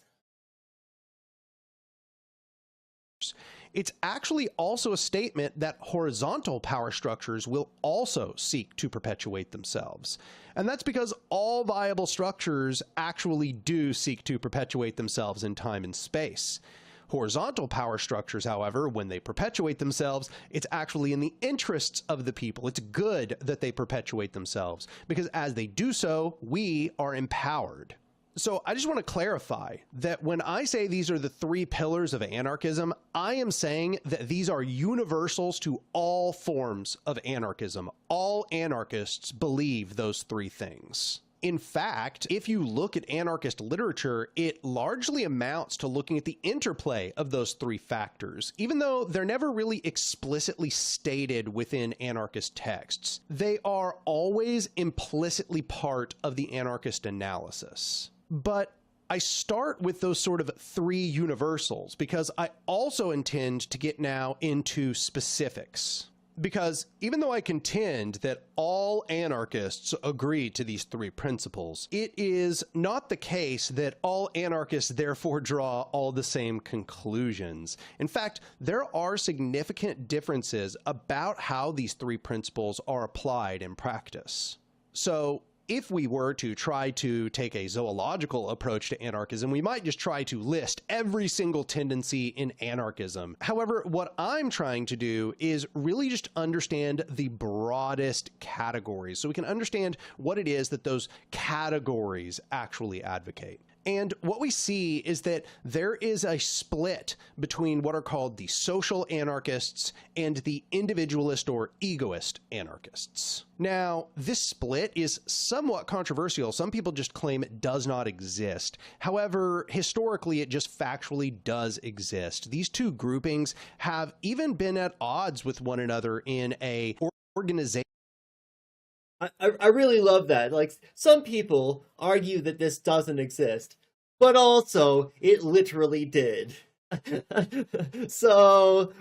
It's actually also a statement that horizontal power structures will also seek to perpetuate themselves. And that's because all viable structures actually do seek to perpetuate themselves in time and space. Horizontal power structures, however, when they perpetuate themselves, it's actually in the interests of the people. It's good that they perpetuate themselves, because as they do so, we are empowered. So I just want to clarify that when I say these are the three pillars of anarchism, I am saying that these are universals to all forms of anarchism. All anarchists believe those three things. In fact, if you look at anarchist literature, it largely amounts to looking at the interplay of those three factors, even though they're never really explicitly stated within anarchist texts. They are always implicitly part of the anarchist analysis. But I start with those sort of three universals because I also intend to get now into specifics. Because even though I contend that all anarchists agree to these three principles, it is not the case that all anarchists therefore draw all the same conclusions. In fact, there are significant differences about how these three principles are applied in practice. So, if we were to try to take a zoological approach to anarchism, we might just try to list every single tendency in anarchism. However, what I'm trying to do is really just understand the broadest categories so we can understand what it is that those categories actually advocate. And what we see is that there is a split between what are called the social anarchists and the individualist or egoist anarchists. Now, this split is somewhat controversial. Some people just claim it does not exist. However, historically, it just factually does exist. These two groupings have even been at odds with one another in a organization. I really love that. Like, some people argue that this doesn't exist, but also it literally did. So,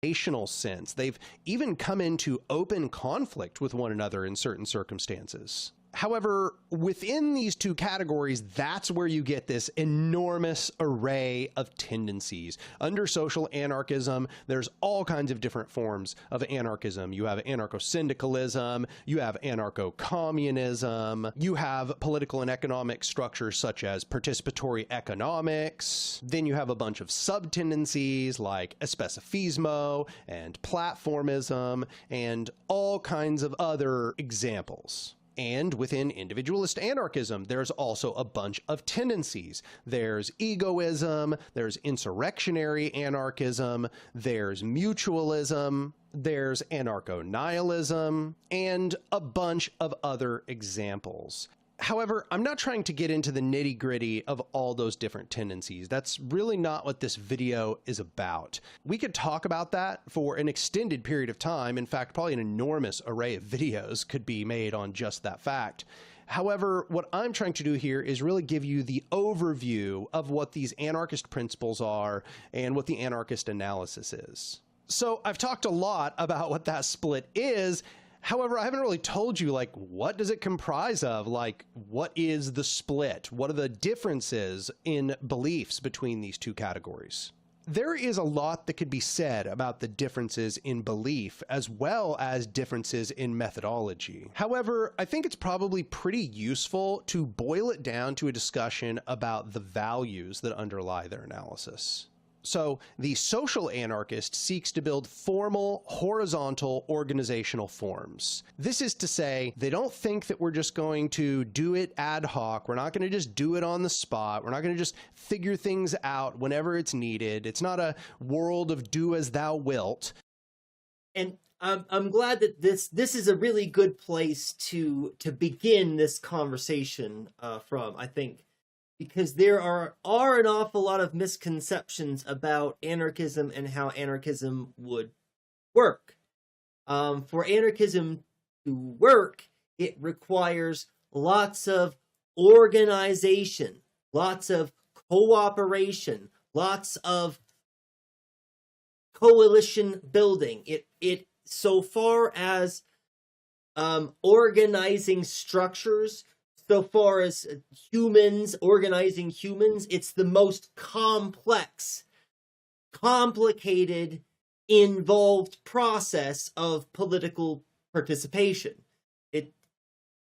Sense. They've even come into open conflict with one another in certain circumstances. However, within these two categories, that's where you get this enormous array of tendencies. Under social anarchism, there's all kinds of different forms of anarchism. You have anarcho-syndicalism, you have anarcho-communism, you have political and economic structures such as participatory economics. Then you have a bunch of sub-tendencies like especifismo and platformism and all kinds of other examples. And within individualist anarchism, there's also a bunch of tendencies. There's egoism, there's insurrectionary anarchism, there's mutualism, there's anarcho-nihilism, and a bunch of other examples. However, I'm not trying to get into the nitty-gritty of all those different tendencies. That's really not what this video is about. We could talk about that for an extended period of time. In fact, probably an enormous array of videos could be made on just that fact. However, what I'm trying to do here is really give you the overview of what these anarchist principles are and what the anarchist analysis is. So I've talked a lot about what that split is. However, I haven't really told you, like, what does it comprise of? Like, what is the split? What are the differences in beliefs between these two categories? There is a lot that could be said about the differences in belief as well as differences in methodology. However, I think it's probably pretty useful to boil it down to a discussion about the values that underlie their analysis. So the social anarchist seeks to build formal, horizontal organizational forms. This is to say, they don't think that we're just going to do it ad hoc. We're not going to just do it on the spot. We're not going to just figure things out whenever it's needed. It's not a world of do as thou wilt. And I'm glad that this is a really good place to begin this conversation from, I think. Because there are an awful lot of misconceptions about anarchism and how anarchism would work. For anarchism to work, it requires lots of organization, lots of cooperation, lots of coalition building. It so far as organizing structures, so far as humans, organizing humans, it's the most complex, complicated, involved process of political participation. It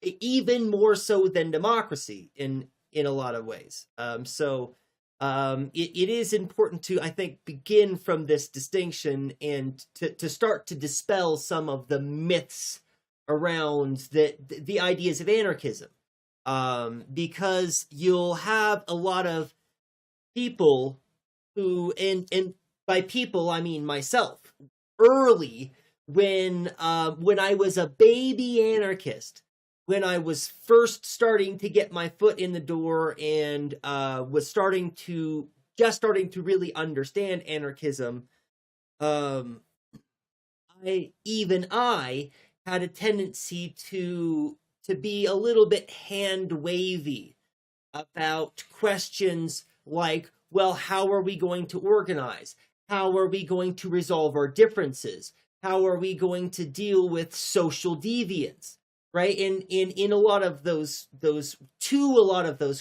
even more so than democracy in a lot of ways. It is important to, I think, begin from this distinction and to start to dispel some of the myths around the ideas of anarchism. Because you'll have a lot of people who, and by people I mean myself, early when I was a baby anarchist, when I was first starting to get my foot in the door and was starting to really understand anarchism, I had a tendency to be a little bit hand-wavy about questions like, well, how are we going to organize? How are we going to resolve our differences? how are we going to deal with social deviance, right? In a lot of those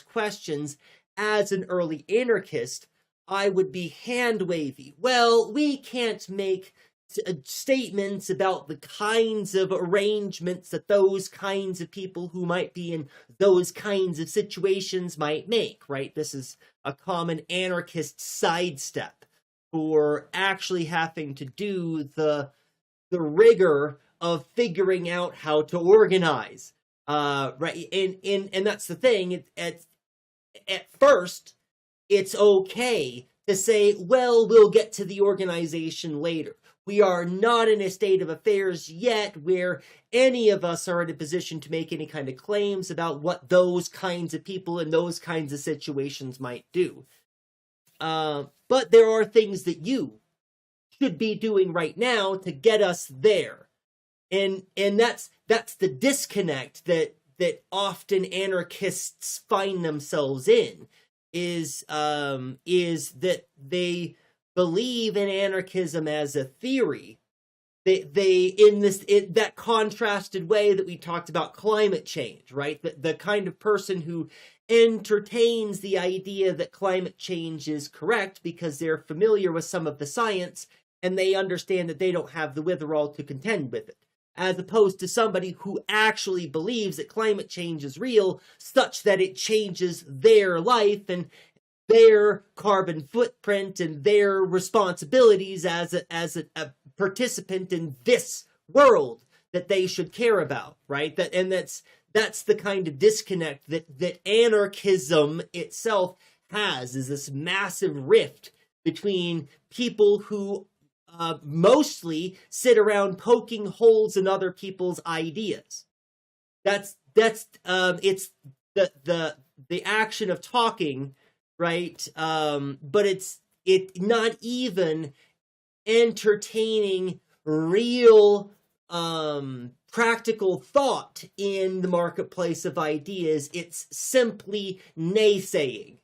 questions, as an early anarchist, I would be hand wavy. Well, we can't make statements about the kinds of arrangements that those kinds of people who might be in those kinds of situations might make, right? This is a common anarchist sidestep for actually having to do the rigor of figuring out how to organize, right? And that's the thing. At first, it's okay to say, well, we'll get to the organization later. We are not in a state of affairs yet where any of us are in a position to make any kind of claims about what those kinds of people in those kinds of situations might do. But there are things that you should be doing right now to get us there. And that's the disconnect that often anarchists find themselves in, is that they believe in anarchism as a theory. They in that contrasted way that we talked about climate change, right? The kind of person who entertains the idea that climate change is correct because they're familiar with some of the science and they understand that they don't have the wherewithal to contend with it, as opposed to somebody who actually believes that climate change is real, such that it changes their life and their carbon footprint and their responsibilities as a participant in this world that they should care about, right? That's the kind of disconnect that anarchism itself has, is this massive rift between people who mostly sit around poking holes in other people's ideas. It's the action of talking, right? But it's not even entertaining real practical thought in the marketplace of ideas. It's simply naysaying,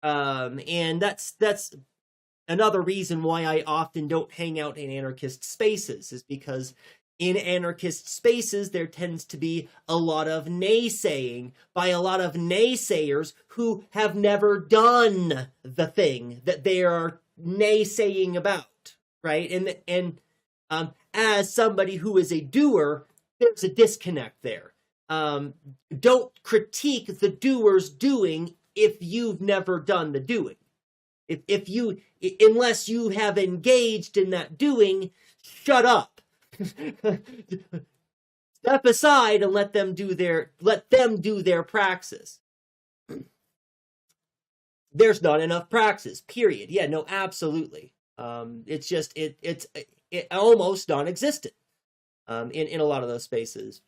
and that's another reason why I often don't hang out in anarchist spaces, is because in anarchist spaces, there tends to be a lot of naysaying by a lot of naysayers who have never done the thing that they are naysaying about, right? And as somebody who is a doer, there's a disconnect there. Don't critique the doer's doing if you've never done the doing. Unless you have engaged in that doing, shut up. Step aside and let them do their praxis. There's not enough praxis, period. Yeah, no, absolutely. It's just it's almost non-existent in a lot of those spaces.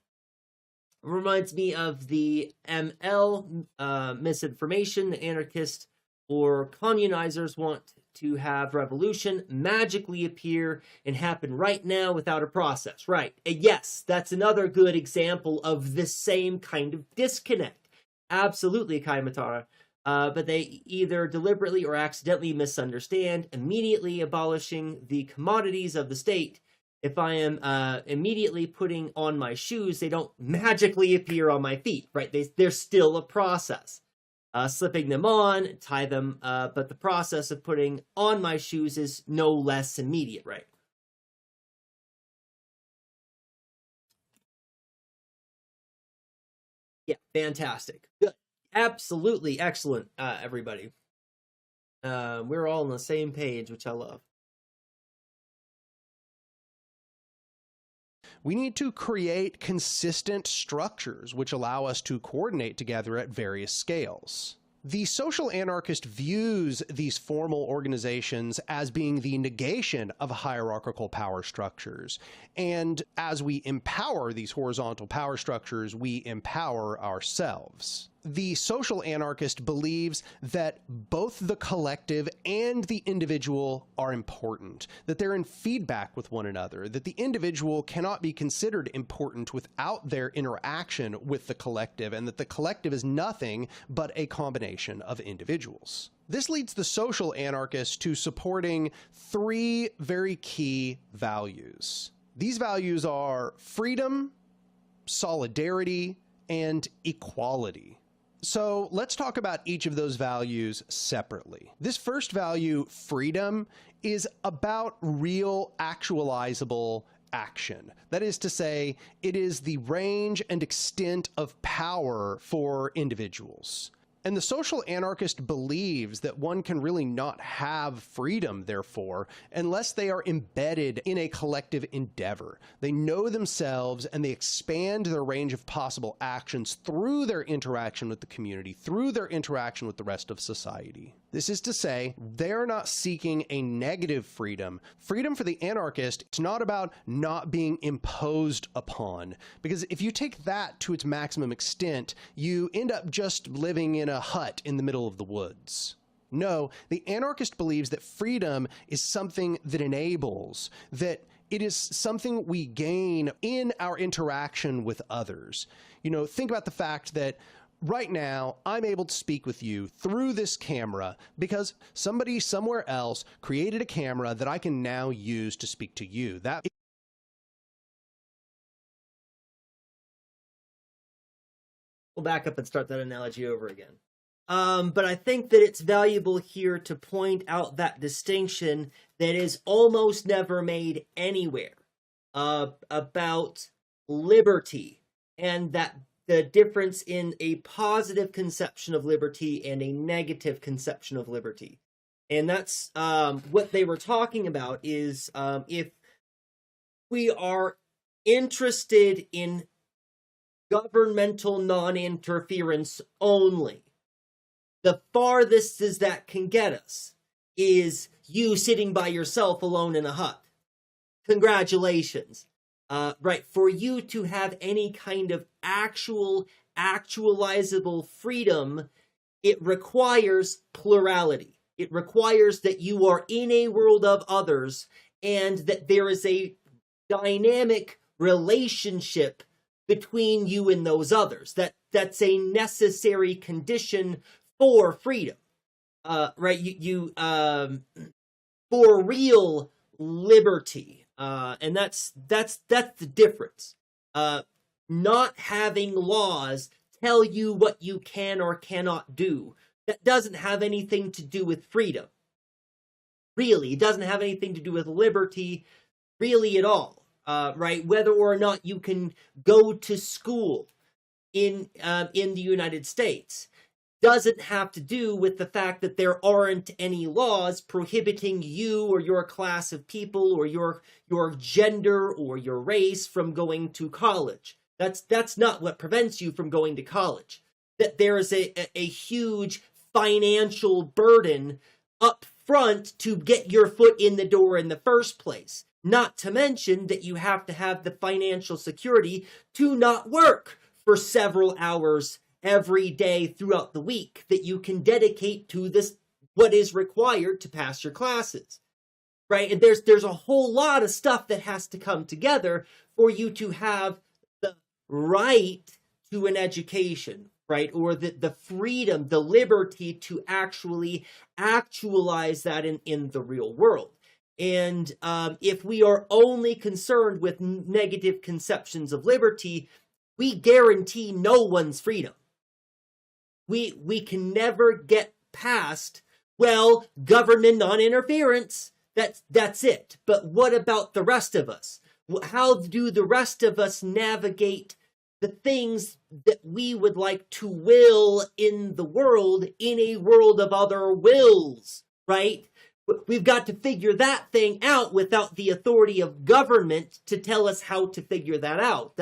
It reminds me of the ML misinformation. The anarchists or communizers want to have revolution magically appear and happen right now without a process. Right. Yes, that's another good example of this same kind of disconnect. Absolutely, Kaimatara. But they either deliberately or accidentally misunderstand, immediately abolishing the commodities of the state. If I am immediately putting on my shoes, they don't magically appear on my feet, right? There's still a process. Slipping them on, tie them, but the process of putting on my shoes is no less immediate, right? Yeah, fantastic. Good. Absolutely excellent, everybody. We're all on the same page, which I love. We need to create consistent structures which allow us to coordinate together at various scales. The social anarchist views these formal organizations as being the negation of hierarchical power structures. And as we empower these horizontal power structures, we empower ourselves. The social anarchist believes that both the collective and the individual are important, that they're in feedback with one another, that the individual cannot be considered important without their interaction with the collective, and that the collective is nothing but a combination of individuals. This leads the social anarchist to supporting three very key values. These values are freedom, solidarity, and equality. So let's talk about each of those values separately. This first value, freedom, is about real actualizable action. That is to say, it is the range and extent of power for individuals. And the social anarchist believes that one can really not have freedom, therefore, unless they are embedded in a collective endeavor. They know themselves and they expand their range of possible actions through their interaction with the community, through their interaction with the rest of society. This is to say, they're not seeking a negative freedom. Freedom for the anarchist is not about not being imposed upon, because if you take that to its maximum extent, you end up just living in a hut in the middle of the woods. No, the anarchist believes that freedom is something that enables, that it is something we gain in our interaction with others. You know, think about the fact that right now, I'm able to speak with you through this camera because somebody somewhere else created a camera that I can now use to speak to you. We'll back up and start that analogy over again. But I think that it's valuable here to point out that distinction that is almost never made anywhere about liberty, and that the difference in a positive conception of liberty and a negative conception of liberty. And that's what they were talking about is if we are interested in governmental non-interference only, the farthest as that can get us is you sitting by yourself alone in a hut. Congratulations. Right, for you to have any kind of actualizable freedom, it requires plurality. It requires that you are in a world of others and that there is a dynamic relationship between you and those others. That's a necessary condition for freedom. Right, for real liberty. And that's the difference. Not having laws tell you what you can or cannot do. That doesn't have anything to do with freedom. Really, it doesn't have anything to do with liberty, really at all. Right? Whether or not you can go to school in the United States doesn't have to do with the fact that there aren't any laws prohibiting you or your class of people or your gender or your race from going to college. That's not what prevents you from going to college. That there is a huge financial burden up front to get your foot in the door in the first place. Not to mention that you have to have the financial security to not work for several hours every day throughout the week that you can dedicate to this, what is required to pass your classes, right? And there's a whole lot of stuff that has to come together for you to have the right to an education, right? Or the freedom, the liberty to actually actualize that in the real world. And if we are only concerned with negative conceptions of liberty, we guarantee no one's freedom. We can never get past, well, government non-interference. That's it. But what about the rest of us? How do the rest of us navigate the things that we would like to will in the world, in a world of other wills, right? We've got to figure that thing out without the authority of government to tell us how to figure that out.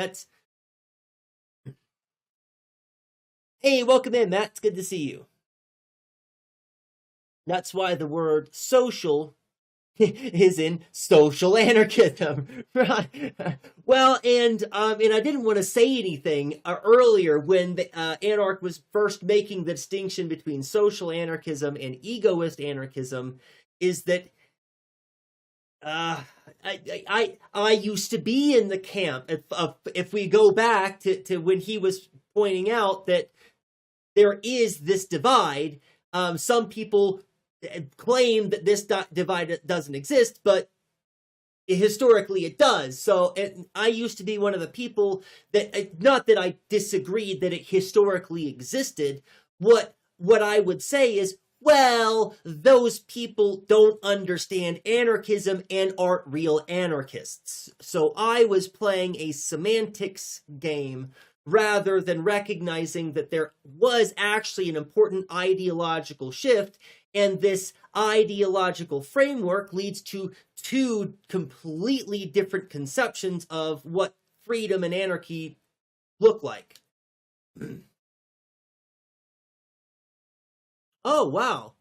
Hey, welcome in, Matt. It's good to see you. That's why the word social is in social anarchism. Well, and I didn't want to say anything earlier when the Anarch was first making the distinction between social anarchism and egoist anarchism, is that I used to be in the camp. If we go back to when he was pointing out that there is this divide, some people claim that this divide doesn't exist, but historically it does. So I used to be one of the people that, not that I disagreed that it historically existed. What I would say is, well, those people don't understand anarchism and aren't real anarchists. So I was playing a semantics game rather than recognizing that there was actually an important ideological shift, and this ideological framework leads to two completely different conceptions of what freedom and anarchy look like. Oh, wow.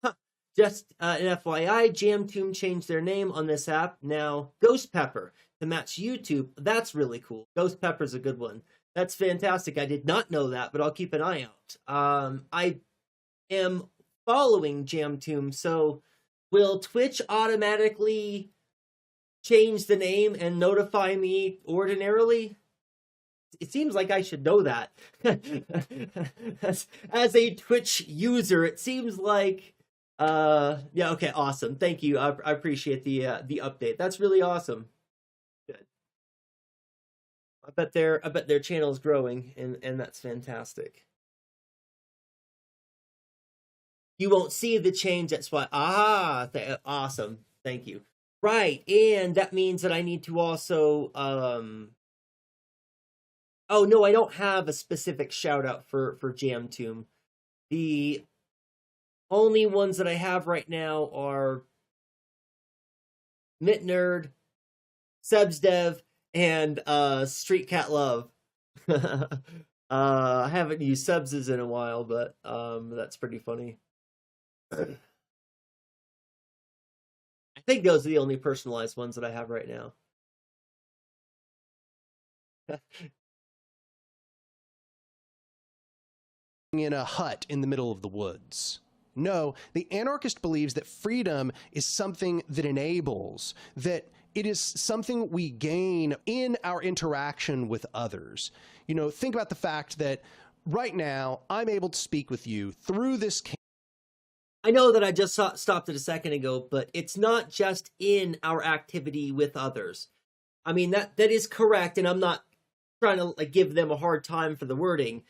Huh. Just an FYI, Jamtoon changed their name on this app. Now, Ghost Pepper to match YouTube. That's really cool. Ghost Pepper's a good one. That's fantastic. I did not know that, but I'll keep an eye out. I am following Jamtoon, so will Twitch automatically change the name and notify me ordinarily? It seems like I should know that. as a Twitch user, it seems like yeah, okay, awesome. Thank you. I appreciate the update. That's really awesome. Good. I bet their channel is growing, and that's fantastic. You won't see the change, that's why. Awesome. Thank you. Right, and that means that I need to also oh, no, I don't have a specific shout out for Jamtoon. The only ones that I have right now are Mitnerd, SebsDev, and Street Cat Love. I haven't used Sebs in a while, but that's pretty funny. I think those are the only personalized ones that I have right now. In a hut in the middle of the woods. No, the anarchist believes that freedom is something that enables, that it is something we gain in our interaction with others. You know, think about the fact that right now I'm able to speak with you through this camera. I know that I just stopped it a second ago, but it's not just in our activity with others. I mean, that is correct, and I'm not trying to like give them a hard time for the wording,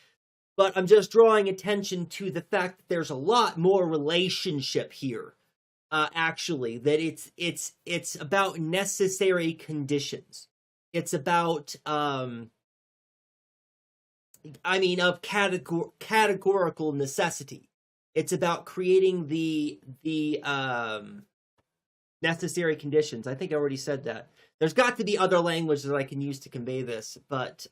but I'm just drawing attention to the fact that there's a lot more relationship here. Actually, that it's about necessary conditions. It's about of categorical necessity. It's about creating the necessary conditions. I think I already said that. There's got to be other language that I can use to convey this, but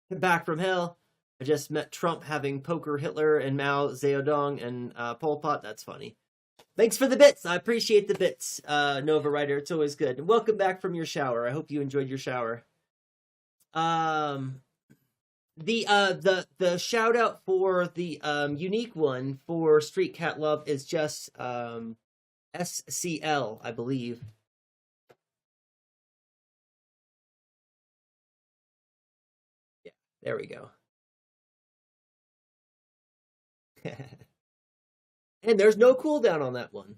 back from hell. I just met Trump having poker Hitler and Mao Zedong and Pol Pot. That's funny. Thanks for the bits. I appreciate the bits, Nova Writer. It's always good. And welcome back from your shower. I hope you enjoyed your shower. The shout out for the unique one for Street Cat Love is just SCL, I believe. Yeah, there we go. And there's no cooldown on that one.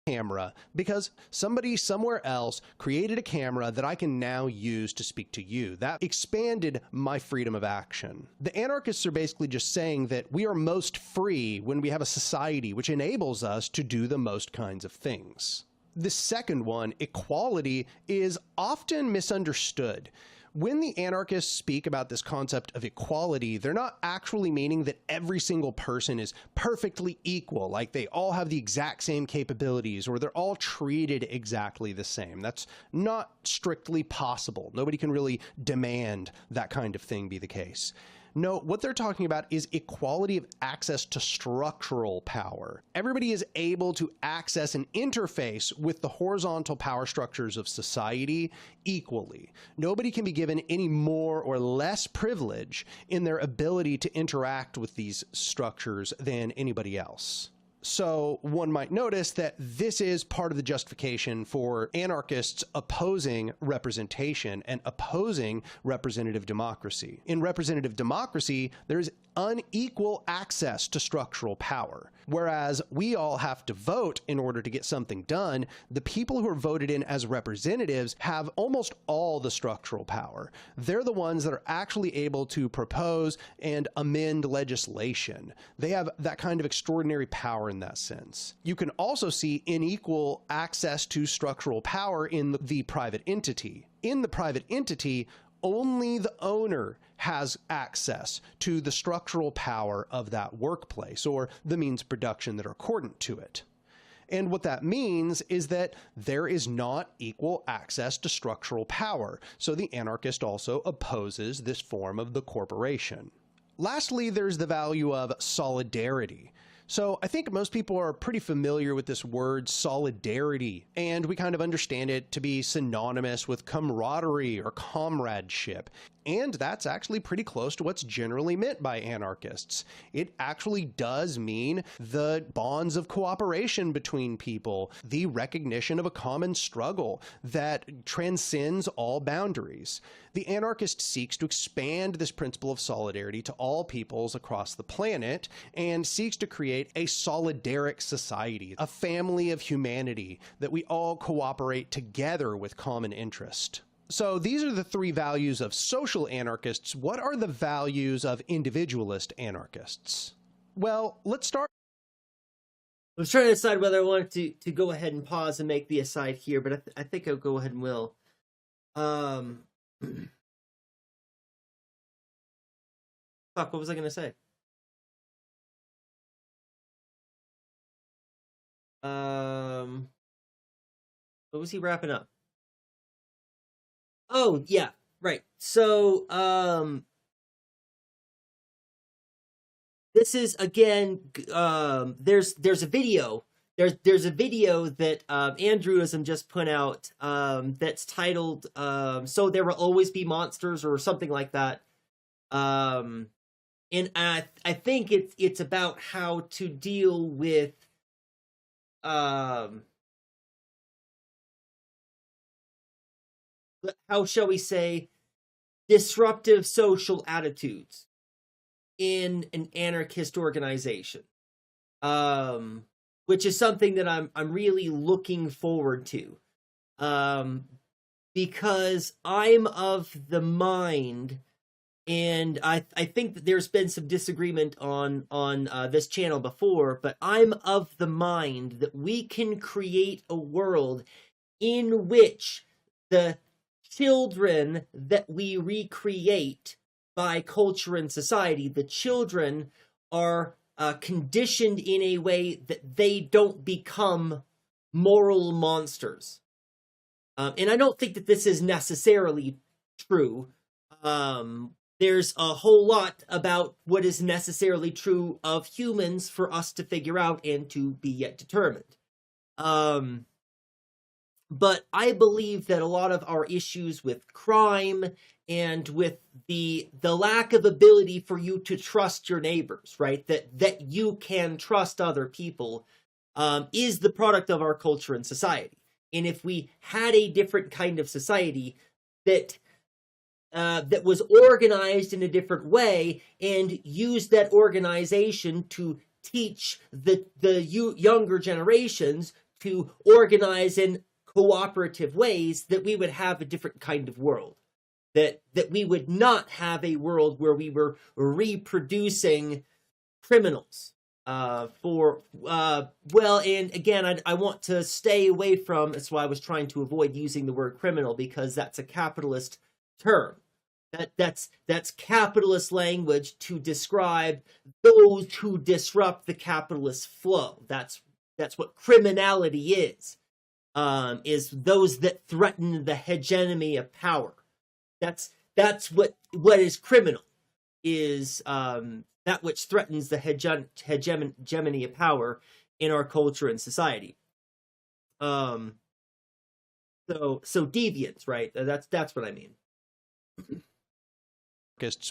Camera because somebody somewhere else created a camera that I can now use to speak to you. That expanded my freedom of action. The anarchists are basically just saying that we are most free when we have a society which enables us to do the most kinds of things. The second one, equality, is often misunderstood. When the anarchists speak about this concept of equality, they're not actually meaning that every single person is perfectly equal, like they all have the exact same capabilities or they're all treated exactly the same. That's not strictly possible. Nobody can really demand that kind of thing be the case. No, what they're talking about is equality of access to structural power. Everybody is able to access and interface with the horizontal power structures of society equally. Nobody can be given any more or less privilege in their ability to interact with these structures than anybody else. So one might notice that this is part of the justification for anarchists opposing representation and opposing representative democracy. In representative democracy, there's unequal access to structural power. Whereas we all have to vote in order to get something done, the people who are voted in as representatives have almost all the structural power. They're the ones that are actually able to propose and amend legislation. They have that kind of extraordinary power in that sense. You can also see unequal access to structural power in the private entity. In the private entity, only the owner has access to the structural power of that workplace or the means of production that are accordant to it. And what that means is that there is not equal access to structural power. So the anarchist also opposes this form of the corporation. Lastly, there's the value of solidarity. So I think most people are pretty familiar with this word solidarity, and we kind of understand it to be synonymous with camaraderie or comradeship. And that's actually pretty close to what's generally meant by anarchists. It actually does mean the bonds of cooperation between people, the recognition of a common struggle that transcends all boundaries. The anarchist seeks to expand this principle of solidarity to all peoples across the planet and seeks to create a solidaric society, a family of humanity that we all cooperate together with common interest. So these are the three values of social anarchists. What are the values of individualist anarchists? Well, let's start. I was trying to decide whether I wanted to go ahead and pause and make the aside here, but I think I'll go ahead and will. Fuck, what was I going to say? What was he wrapping up? Oh, yeah, right. So, this is again, there's a video. There's a video that Andrewism just put out that's titled "So There Will Always Be Monsters" or something like that. And I think it's about how to deal with how shall we say, disruptive social attitudes in an anarchist organization, which is something that I'm really looking forward to, because I'm of the mind, and I think that there's been some disagreement on this channel before, but I'm of the mind that we can create a world in which the children that we recreate by culture and society, the children are conditioned in a way that they don't become moral monsters. And I don't think that this is necessarily true. There's a whole lot about what is necessarily true of humans for us to figure out and to be yet determined. But I believe that a lot of our issues with crime and with the lack of ability for you to trust your neighbors, right? That you can trust other people, is the product of our culture and society. And if we had a different kind of society that was organized in a different way and used that organization to teach the younger generations to organize in cooperative ways, that we would have a different kind of world. That we would not have a world where we were reproducing criminals well, and again, I want to stay away from, that's why I was trying to avoid using the word criminal, because that's a capitalist term. That's capitalist language to describe those who disrupt the capitalist flow. That's what criminality is those that threaten the hegemony of power. That's what is criminal, is that which threatens the hegemony of power in our culture and society. So deviance, right? That's what I mean.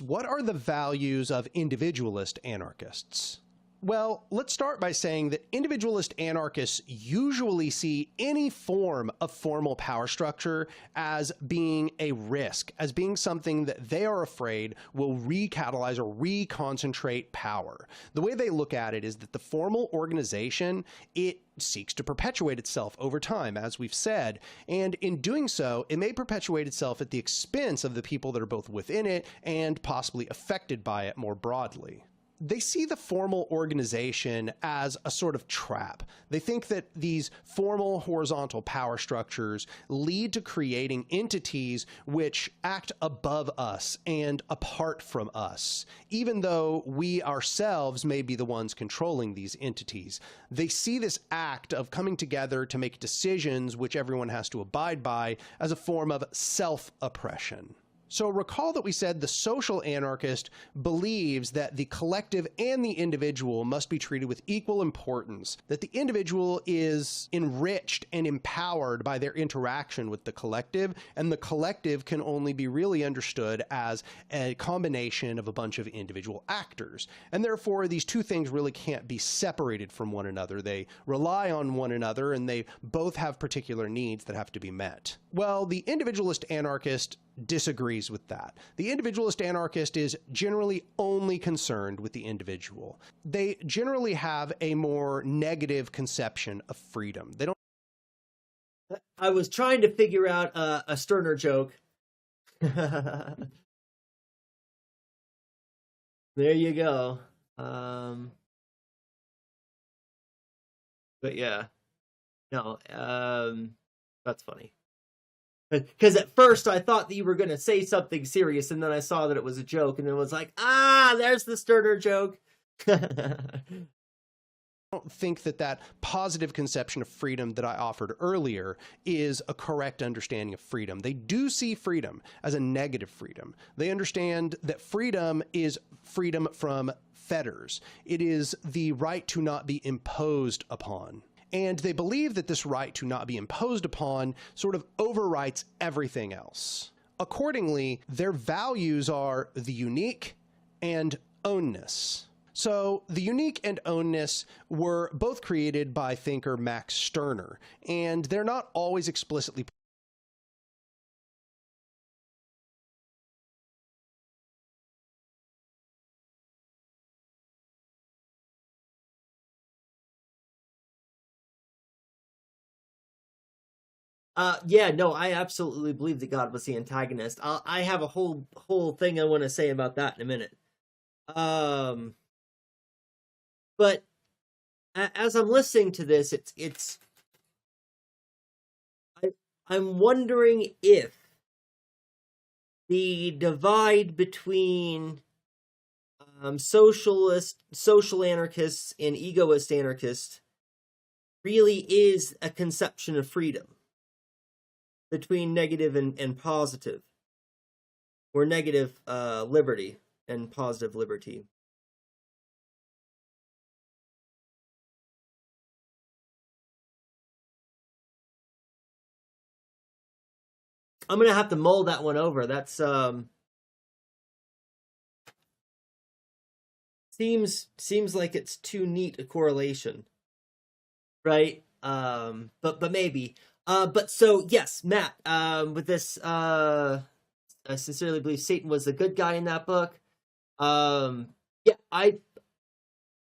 What are the values of individualist anarchists? Well, let's start by saying that individualist anarchists usually see any form of formal power structure as being a risk, as being something that they are afraid will recatalyze or reconcentrate power. The way they look at it is that the formal organization, it seeks to perpetuate itself over time, as we've said, and in doing so, it may perpetuate itself at the expense of the people that are both within it and possibly affected by it more broadly. They see the formal organization as a sort of trap. They think that these formal horizontal power structures lead to creating entities which act above us and apart from us, even though we ourselves may be the ones controlling these entities. They see this act of coming together to make decisions which everyone has to abide by as a form of self-oppression. So recall that we said the social anarchist believes that the collective and the individual must be treated with equal importance, that the individual is enriched and empowered by their interaction with the collective, and the collective can only be really understood as a combination of a bunch of individual actors. And therefore, these two things really can't be separated from one another. They rely on one another, and they both have particular needs that have to be met. Well, the individualist anarchist disagrees with that. The individualist anarchist is generally only concerned with the individual. They generally have a more negative conception of freedom. They don't. I was trying to figure out a Stirner joke. There you go. But yeah, no, that's funny. Because at first I thought that you were going to say something serious, and then I saw that it was a joke, and then was like, there's the Stirner joke. I don't think that that positive conception of freedom that I offered earlier is a correct understanding of freedom. They do see freedom as a negative freedom. They understand that freedom is freedom from fetters. It is the right to not be imposed upon. And they believe that this right to not be imposed upon sort of overwrites everything else. Accordingly, their values are the unique and ownness. So the unique and ownness were both created by thinker Max Stirner, and they're not always explicitly yeah, no, I absolutely believe that God was the antagonist. I have a whole thing I want to say about that in a minute. But as I'm listening to this, I'm wondering if the divide between social anarchists and egoist anarchists really is a conception of freedom between negative and positive, or negative liberty and positive liberty. I'm gonna have to mull that one over. That's seems like it's too neat a correlation, right? But maybe. But so yes, Matt. With this, I sincerely believe Satan was the good guy in that book. Yeah,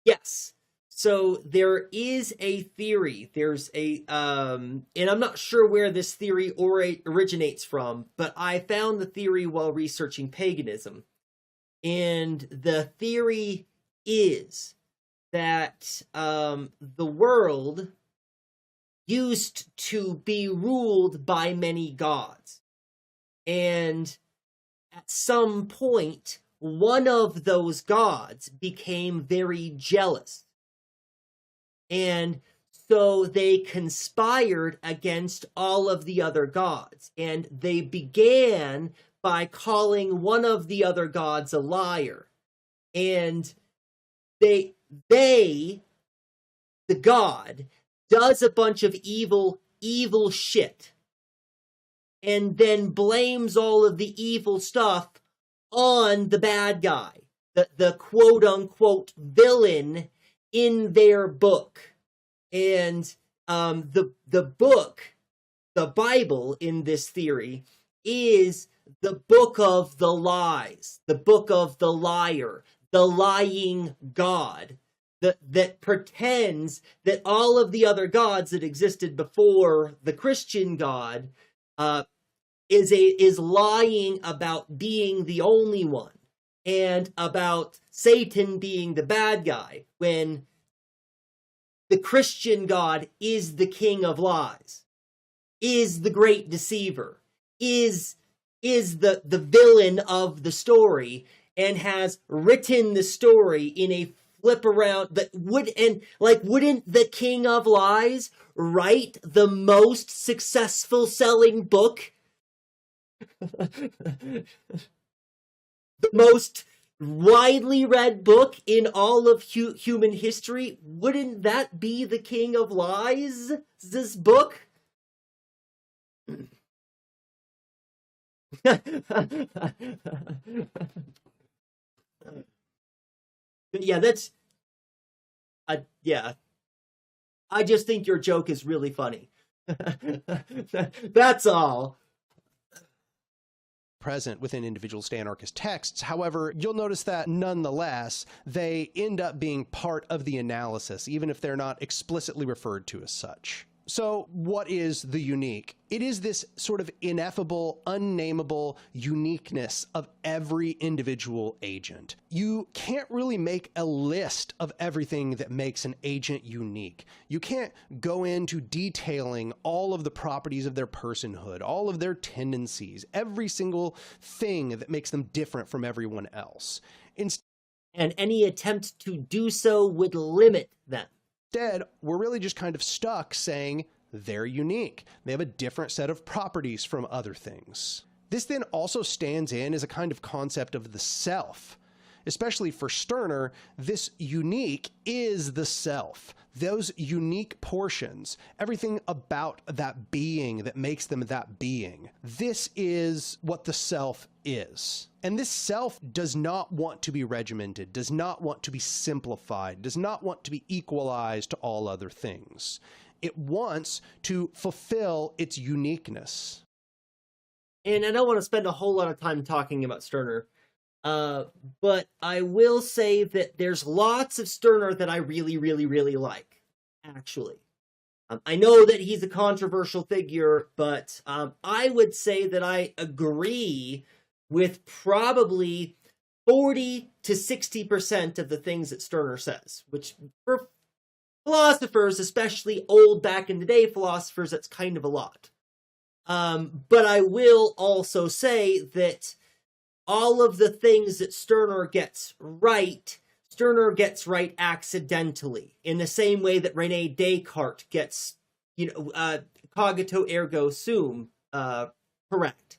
yes. So there is a theory. There's a and I'm not sure where this theory originates from, but I found the theory while researching paganism. And the theory is that the world used to be ruled by many gods. And at some point, one of those gods became very jealous. And so they conspired against all of the other gods. And they began by calling one of the other gods a liar. And the god, does a bunch of evil shit. And then blames all of the evil stuff on the bad guy. The quote-unquote villain in their book. And the book, the Bible in this theory, is the book of the lies, the book of the liar, the lying God that pretends that all of the other gods that existed before the Christian God is lying about being the only one, and about Satan being the bad guy, when the Christian God is the king of lies, is the great deceiver, is the villain of the story, and has written the story in a flip around that wouldn't the king of lies write the most successful selling book? The most widely read book in all of human history? Wouldn't that be the king of lies? This book? Yeah, yeah. I just think your joke is really funny. That's all. Present within individual anarchist texts. However, you'll notice that nonetheless, they end up being part of the analysis, even if they're not explicitly referred to as such. So what is the unique? It is this sort of ineffable, unnameable uniqueness of every individual agent. You can't really make a list of everything that makes an agent unique. You can't go into detailing all of the properties of their personhood, all of their tendencies, every single thing that makes them different from everyone else. And any attempt to do so would limit them. Instead, we're really just kind of stuck saying they're unique. They have a different set of properties from other things. This then also stands in as a kind of concept of the self. Especially for Stirner, this unique is the self. Those unique portions, everything about that being that makes them that being. This is what the self is. And this self does not want to be regimented, does not want to be simplified, does not want to be equalized to all other things. It wants to fulfill its uniqueness. And I don't want to spend a whole lot of time talking about Stirner, but I will say that there's lots of Stirner that I really, really, really like, actually. I know that he's a controversial figure, but I would say that I agree with probably 40 to 60% of the things that Stirner says, which for philosophers, especially old back in the day philosophers, that's kind of a lot. But I will also say that all of the things that Stirner gets right accidentally, in the same way that Rene Descartes gets, cogito ergo sum, correct.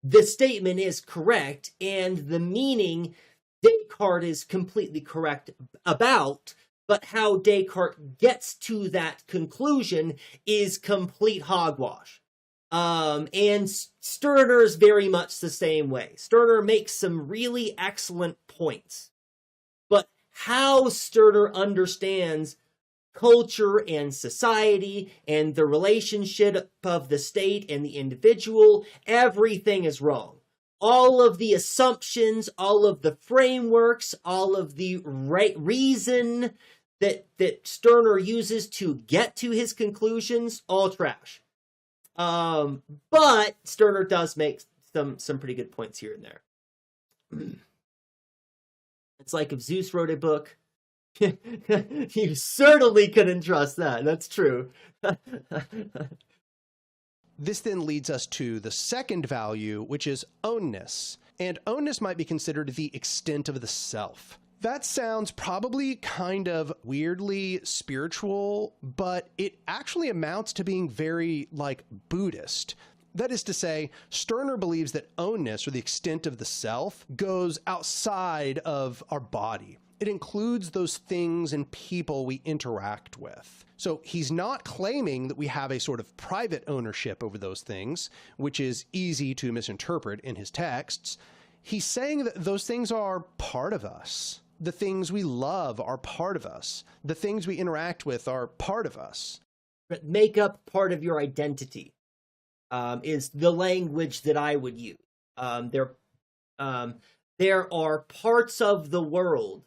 The statement is correct, and the meaning Descartes is completely correct about, but how Descartes gets to that conclusion is complete hogwash. And Stirner's very much the same way. Stirner makes some really excellent points, but how Stirner understands culture and society and the relationship of the state and the individual, everything is wrong. All of the assumptions, all of the frameworks, all of the reason that Stirner uses to get to his conclusions, all trash. But Stirner does make some pretty good points here and there. It's like if Zeus wrote a book, you certainly couldn't trust that. That's true. This then leads us to the second value, which is ownness. And ownness might be considered the extent of the self. That sounds probably kind of weirdly spiritual, but it actually amounts to being very, Buddhist. That is to say, Stirner believes that ownness, or the extent of the self, goes outside of our body. It includes those things and people we interact with. So he's not claiming that we have a sort of private ownership over those things, which is easy to misinterpret in his texts. He's saying that those things are part of us. The things we love are part of us. The things we interact with are part of us. But make up part of your identity is the language that I would use. There are parts of the world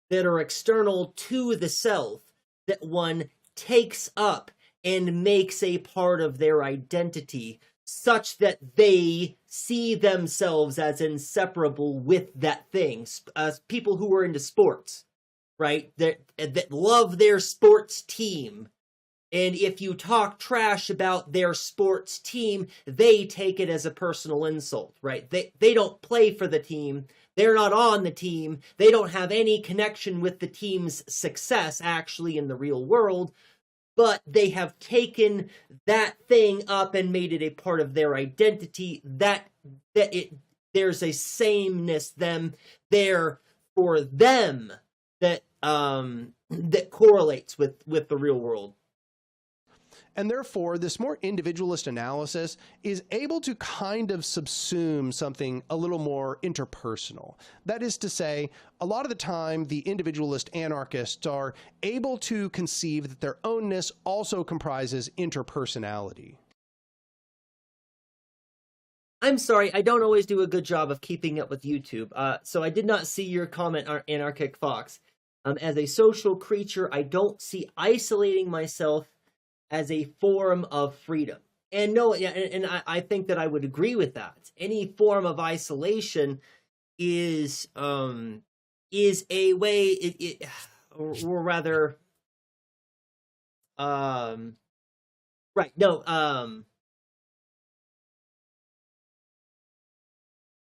that are external to the self that one takes up and makes a part of their identity, such that they see themselves as inseparable with that thing. People who are into sports, right, that love their sports team, and if you talk trash about their sports team, they take it as a personal insult, right? They don't play for the team. They're not on the team. They don't have any connection with the team's success actually in the real world, but they have taken that thing up and made it a part of their identity, there's a sameness there for them that correlates with the real world. And therefore, this more individualist analysis is able to kind of subsume something a little more interpersonal. That is to say, a lot of the time, the individualist anarchists are able to conceive that their ownness also comprises interpersonality. I'm sorry, I don't always do a good job of keeping up with YouTube, so I did not see your comment, Anarchic Fox. As a social creature, I don't see isolating myself as a form of freedom. And no, and I think that I would agree with that. Any form of isolation is a way, or rather, right, no,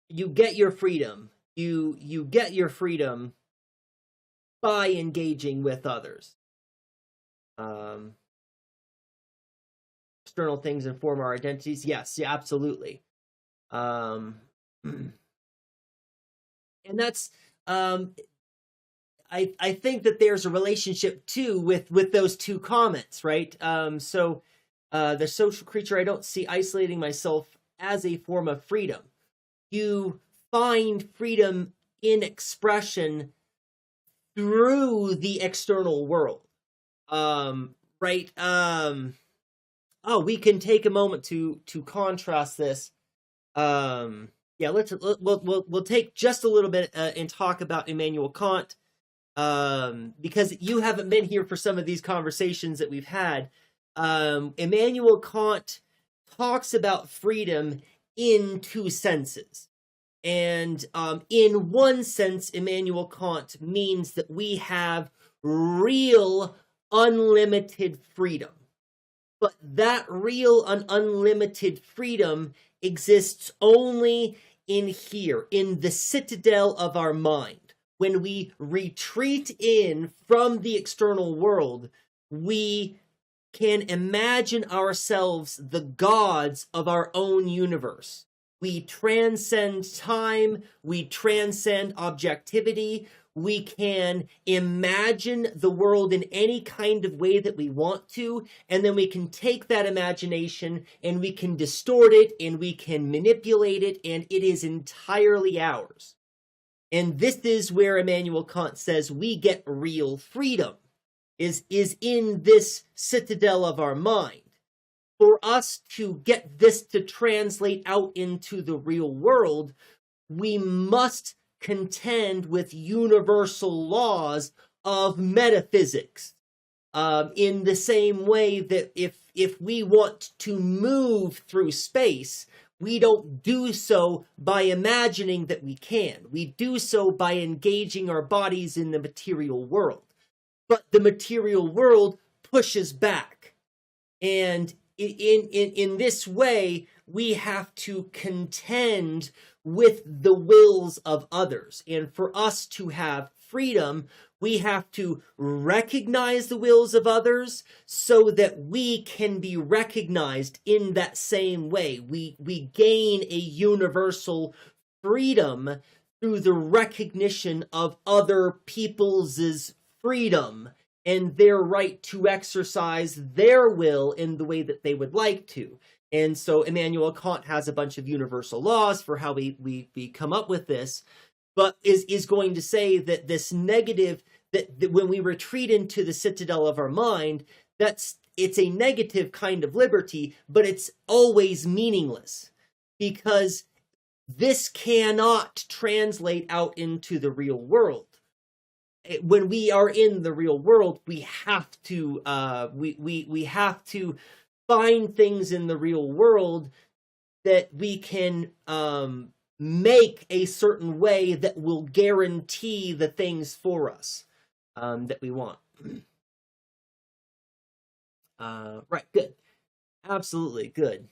you get your freedom. You get your freedom by engaging with others. External things inform our identities. Yes, yeah, absolutely. And that's I think that there's a relationship too with those two comments, right? So the social creature, I don't see isolating myself as a form of freedom. You find freedom in expression through the external world, right? Oh, we can take a moment to contrast this. Yeah, we'll take just a little bit and talk about Immanuel Kant, because you haven't been here for some of these conversations that we've had. Immanuel Kant talks about freedom in two senses. And in one sense, Immanuel Kant means that we have real unlimited freedom. But that real and unlimited freedom exists only in here, in the citadel of our mind. When we retreat in from the external world, we can imagine ourselves the gods of our own universe. We transcend time, we transcend objectivity, we can imagine the world in any kind of way that we want to, and then we can take that imagination and we can distort it and we can manipulate it, and it is entirely ours. And this is where Immanuel Kant says we get real freedom, is in this citadel of our mind. For us to get this to translate out into the real world, we must contend with universal laws of metaphysics. In the same way that if we want to move through space, we don't do so by imagining that we can. We do so by engaging our bodies in the material world. But the material world pushes back. And in this way, we have to contend with the wills of others. And for us to have freedom, we have to recognize the wills of others so that we can be recognized in that same way. We gain a universal freedom through the recognition of other people's freedom and their right to exercise their will in the way that they would like to. And so Immanuel Kant has a bunch of universal laws for how we come up with this. but is going to say that this negative, that when we retreat into the citadel of our mind, it's a negative kind of liberty, but it's always meaningless, because this cannot translate out into the real world. When we are in the real world, we have to we have to find things in the real world that we can make a certain way that will guarantee the things for us that we want. Right, good. Absolutely, good.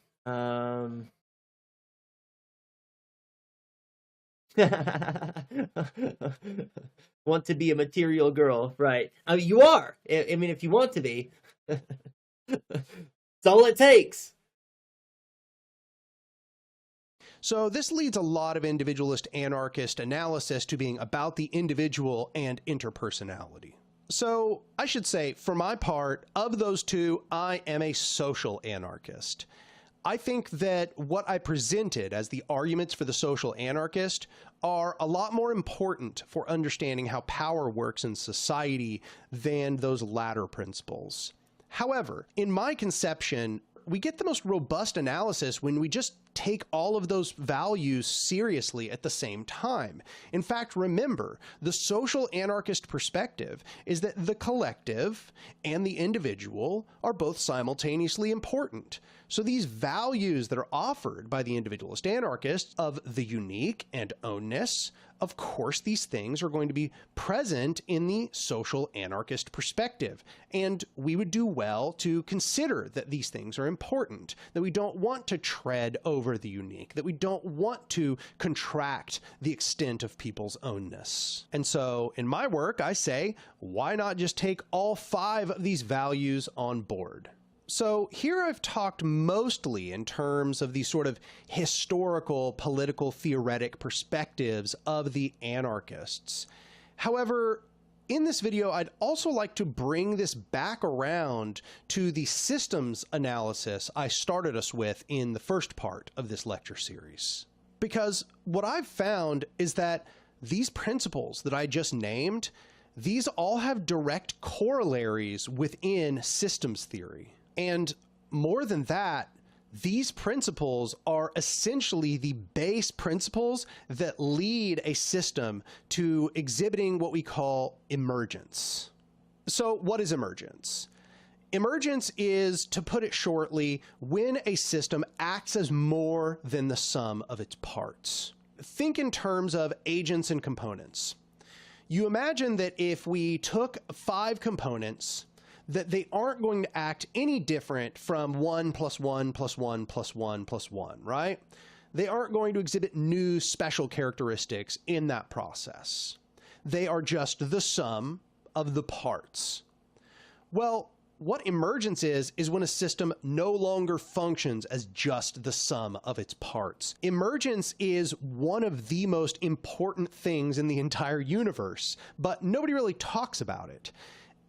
Want to be a material girl, right? I mean, you are. I mean, if you want to be. It's all it takes. So this leads a lot of individualist anarchist analysis to being about the individual and interpersonality. So I should say, for my part, of those two, I am a social anarchist. I think that what I presented as the arguments for the social anarchist are a lot more important for understanding how power works in society than those latter principles. However, in my conception, we get the most robust analysis when we just take all of those values seriously at the same time. In fact, remember, the social anarchist perspective is that the collective and the individual are both simultaneously important. So these values that are offered by the individualist anarchists of the unique and ownness, of course, these things are going to be present in the social anarchist perspective. And we would do well to consider that these things are important, that we don't want to tread over the unique, that we don't want to contract the extent of people's ownness. And so in my work, I say, why not just take all 5 of these values on board? So here I've talked mostly in terms of these sort of historical, political, theoretic perspectives of the anarchists. However, in this video, I'd also like to bring this back around to the systems analysis I started us with in the first part of this lecture series. Because what I've found is that these principles that I just named, these all have direct corollaries within systems theory. And more than that, these principles are essentially the base principles that lead a system to exhibiting what we call emergence. So what is emergence? Emergence is, to put it shortly, when a system acts as more than the sum of its parts. Think in terms of agents and components. You imagine that if we took 5 components, that they aren't going to act any different from 1 + 1 + 1 + 1 + 1, right? They aren't going to exhibit new special characteristics in that process. They are just the sum of the parts. Well, what emergence is when a system no longer functions as just the sum of its parts. Emergence is one of the most important things in the entire universe, but nobody really talks about it.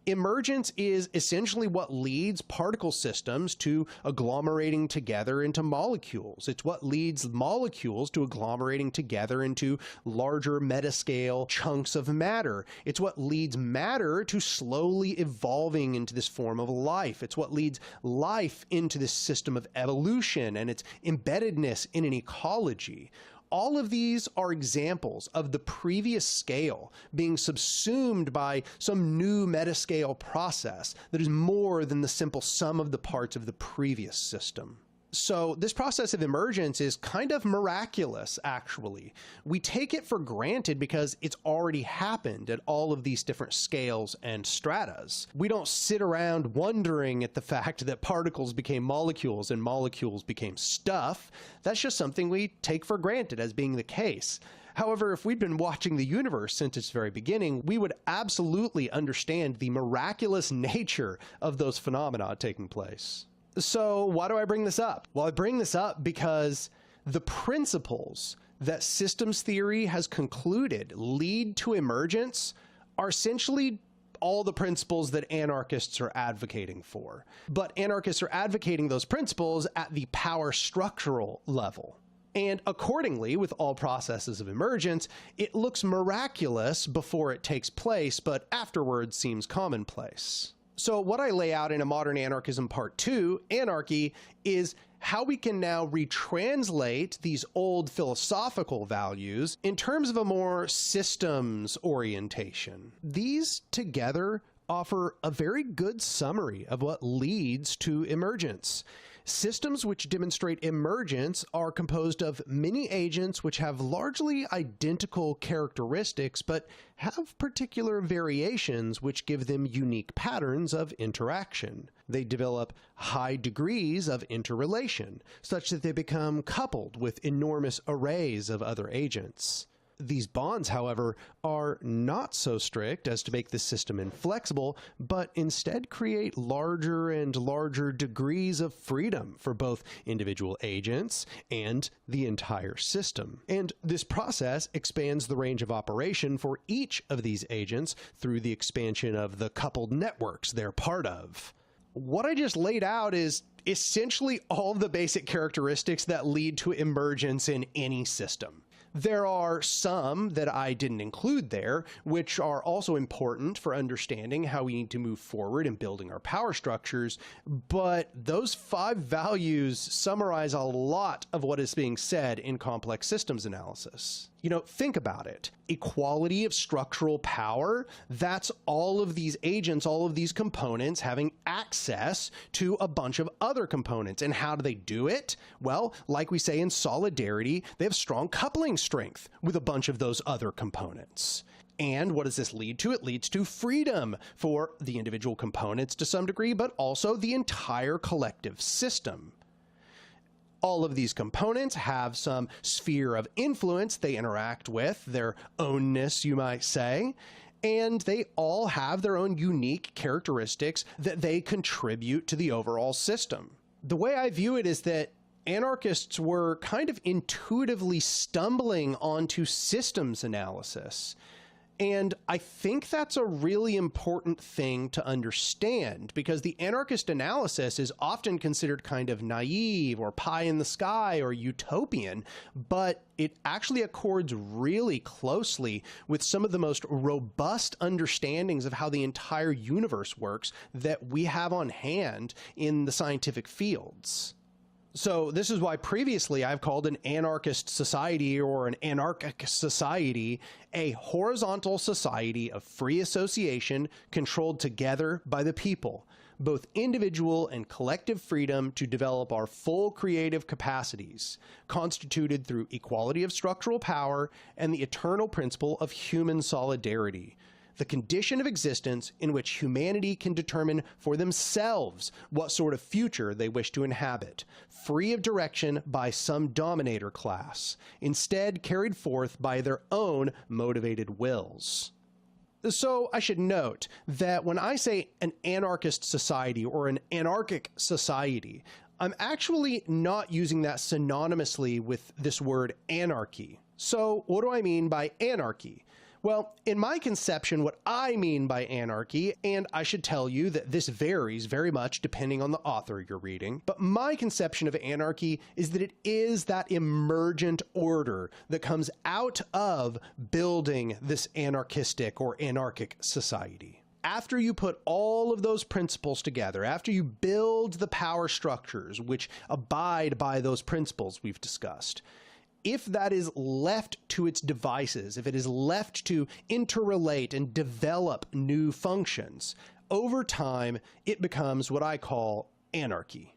Emergence is essentially what leads particle systems to agglomerating together into molecules. It's what leads molecules to agglomerating together into larger metascale chunks of matter. It's what leads matter to slowly evolving into this form of life. It's what leads life into this system of evolution and its embeddedness in an ecology. All of these are examples of the previous scale being subsumed by some new metascale process that is more than the simple sum of the parts of the previous system. So this process of emergence is kind of miraculous, actually. We take it for granted because it's already happened at all of these different scales and stratas. We don't sit around wondering at the fact that particles became molecules and molecules became stuff. That's just something we take for granted as being the case. However, if we'd been watching the universe since its very beginning, we would absolutely understand the miraculous nature of those phenomena taking place. So why do I bring this up? Well, I bring this up because the principles that systems theory has concluded lead to emergence are essentially all the principles that anarchists are advocating for. But anarchists are advocating those principles at the power structural level. And accordingly, with all processes of emergence, it looks miraculous before it takes place, but afterwards seems commonplace. So what I lay out in A Modern Anarchism Part 2, Anarchy, is how we can now retranslate these old philosophical values in terms of a more systems orientation. These together offer a very good summary of what leads to emergence. Systems which demonstrate emergence are composed of many agents which have largely identical characteristics, but have particular variations which give them unique patterns of interaction. They develop high degrees of interrelation, such that they become coupled with enormous arrays of other agents. These bonds, however, are not so strict as to make the system inflexible, but instead create larger and larger degrees of freedom for both individual agents and the entire system. And this process expands the range of operation for each of these agents through the expansion of the coupled networks they're part of. What I just laid out is essentially all the basic characteristics that lead to emergence in any system. There are some that I didn't include there, which are also important for understanding how we need to move forward in building our power structures, but those 5 values summarize a lot of what is being said in complex systems analysis. You know, think about it. Equality of structural power, that's all of these agents, all of these components having access to a bunch of other components. And how do they do it? Well, like we say in solidarity, they have strong coupling strength with a bunch of those other components. And what does this lead to? It leads to freedom for the individual components to some degree, but also the entire collective system. All of these components have some sphere of influence they interact with, their ownness, you might say, and they all have their own unique characteristics that they contribute to the overall system. The way I view it is that anarchists were kind of intuitively stumbling onto systems analysis. And I think that's a really important thing to understand, because the anarchist analysis is often considered kind of naive or pie in the sky or utopian, but it actually accords really closely with some of the most robust understandings of how the entire universe works that we have on hand in the scientific fields. So this is why previously I've called an anarchist society or an anarchic society a horizontal society of free association controlled together by the people, both individual and collective freedom to develop our full creative capacities, constituted through equality of structural power and the eternal principle of human solidarity. The condition of existence in which humanity can determine for themselves what sort of future they wish to inhabit, free of direction by some dominator class, instead carried forth by their own motivated wills. So I should note that when I say an anarchist society or an anarchic society, I'm actually not using that synonymously with this word anarchy. So what do I mean by anarchy? Well, in my conception, what I mean by anarchy, and I should tell you that this varies very much depending on the author you're reading, but my conception of anarchy is that it is that emergent order that comes out of building this anarchistic or anarchic society. After you put all of those principles together, after you build the power structures which abide by those principles we've discussed, if that is left to its devices, if it is left to interrelate and develop new functions, over time, it becomes what I call anarchy.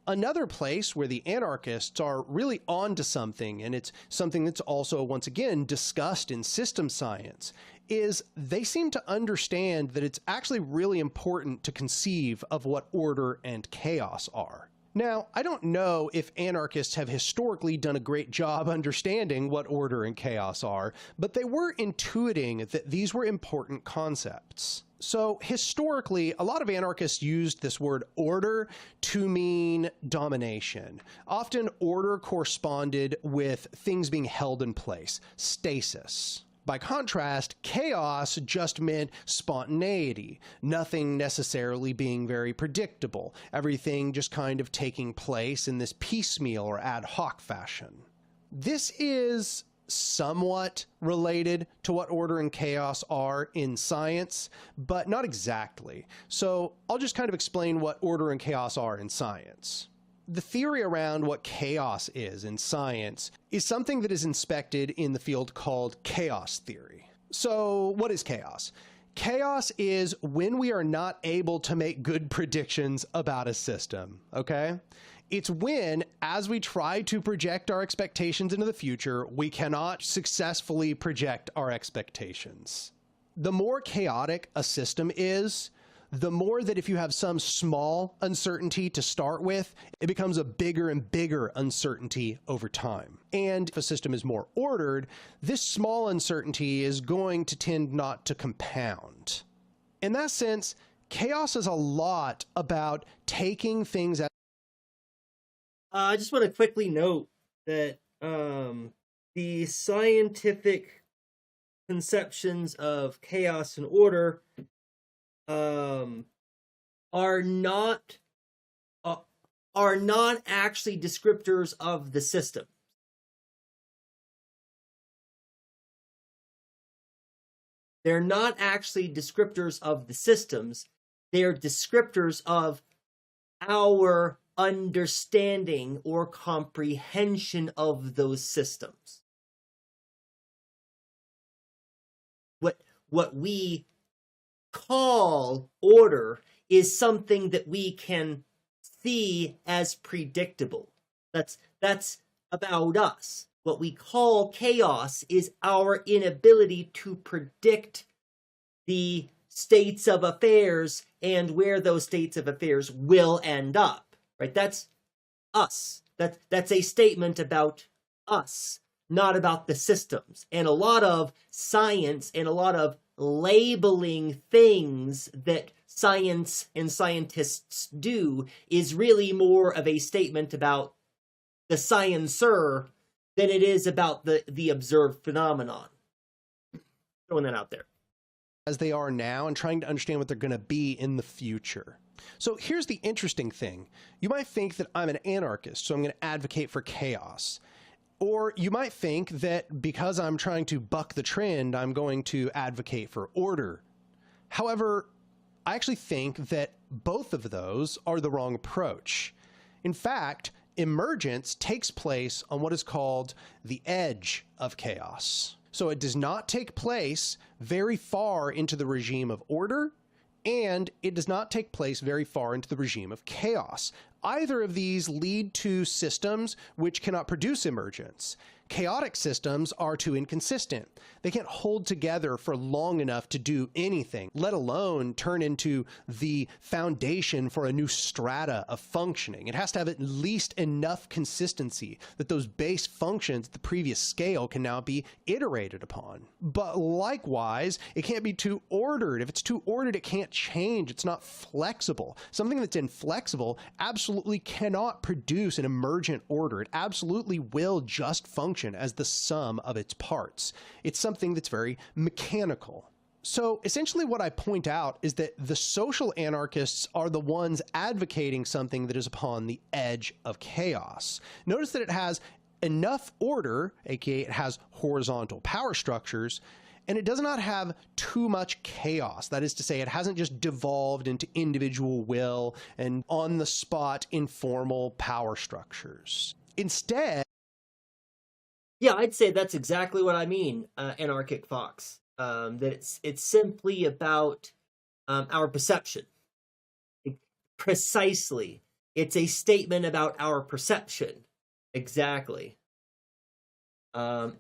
Another place where the anarchists are really onto something, and it's something that's also, once again, discussed in system science, is they seem to understand that it's actually really important to conceive of what order and chaos are. Now, I don't know if anarchists have historically done a great job understanding what order and chaos are, but they were intuiting that these were important concepts. So historically, a lot of anarchists used this word order to mean domination. Often order corresponded with things being held in place, stasis. By contrast, chaos just meant spontaneity, nothing necessarily being very predictable, everything just kind of taking place in this piecemeal or ad hoc fashion. This is somewhat related to what order and chaos are in science, but not exactly. So I'll just kind of explain what order and chaos are in science. The theory around what chaos is in science is something that is inspected in the field called chaos theory. So what is chaos? Chaos is when we are not able to make good predictions about a system, okay? It's when, as we try to project our expectations into the future, we cannot successfully project our expectations. The more chaotic a system is, the more that if you have some small uncertainty to start with, it becomes a bigger and bigger uncertainty over time. And if a system is more ordered, this small uncertainty is going to tend not to compound. In that sense, chaos is a lot about taking things as I just want to quickly note that the scientific conceptions of chaos and order are not actually descriptors of the system. They're not actually descriptors of the systems. They're descriptors of our understanding or comprehension of those systems. What we call order is something that we can see as predictable. That's about us. What we call chaos is our inability to predict the states of affairs and where those states of affairs will end up. Right? That's us. That's a statement about us, not about the systems. And a lot of science and a lot of labeling things that science and scientists do is really more of a statement about the sciencer than it is about the observed phenomenon. Throwing that out there. As they are now and trying to understand what they're going to be in the future. So here's the interesting thing. You might think that I'm an anarchist, so I'm going to advocate for chaos. Or you might think that because I'm trying to buck the trend, I'm going to advocate for order. However, I actually think that both of those are the wrong approach. In fact, emergence takes place on what is called the edge of chaos. So it does not take place very far into the regime of order, and it does not take place very far into the regime of chaos. Either of these lead to systems which cannot produce emergence. Chaotic systems are too inconsistent. They can't hold together for long enough to do anything, let alone turn into the foundation for a new strata of functioning. It has to have at least enough consistency that those base functions at the previous scale can now be iterated upon. But likewise, it can't be too ordered. If it's too ordered, it can't change. It's not flexible. Something that's inflexible absolutely cannot produce an emergent order. It absolutely will just function as the sum of its parts. It's something that's very mechanical. So essentially what I point out is that the social anarchists are the ones advocating something that is upon the edge of chaos. Notice that it has enough order, aka it has horizontal power structures, and it does not have too much chaos. That is to say, it hasn't just devolved into individual will and on-the-spot informal power structures. Instead, yeah, I'd say that's exactly what I mean, Anarchic Fox. That it's simply about our perception. Precisely. It's a statement about our perception. Exactly. And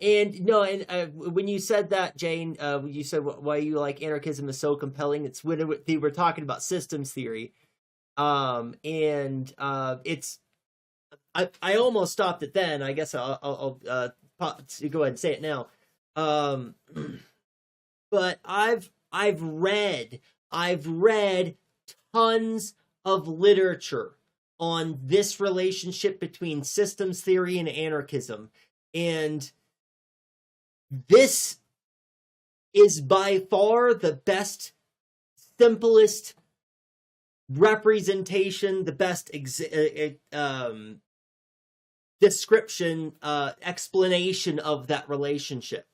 when you said that, Jane, you said why you like anarchism is so compelling. It's when we were talking about systems theory. It's I almost stopped it then. I guess I'll go ahead and say it now. But I've read tons of literature on this relationship between systems theory and anarchism, and this is by far the best, simplest representation, the best description, explanation of that relationship.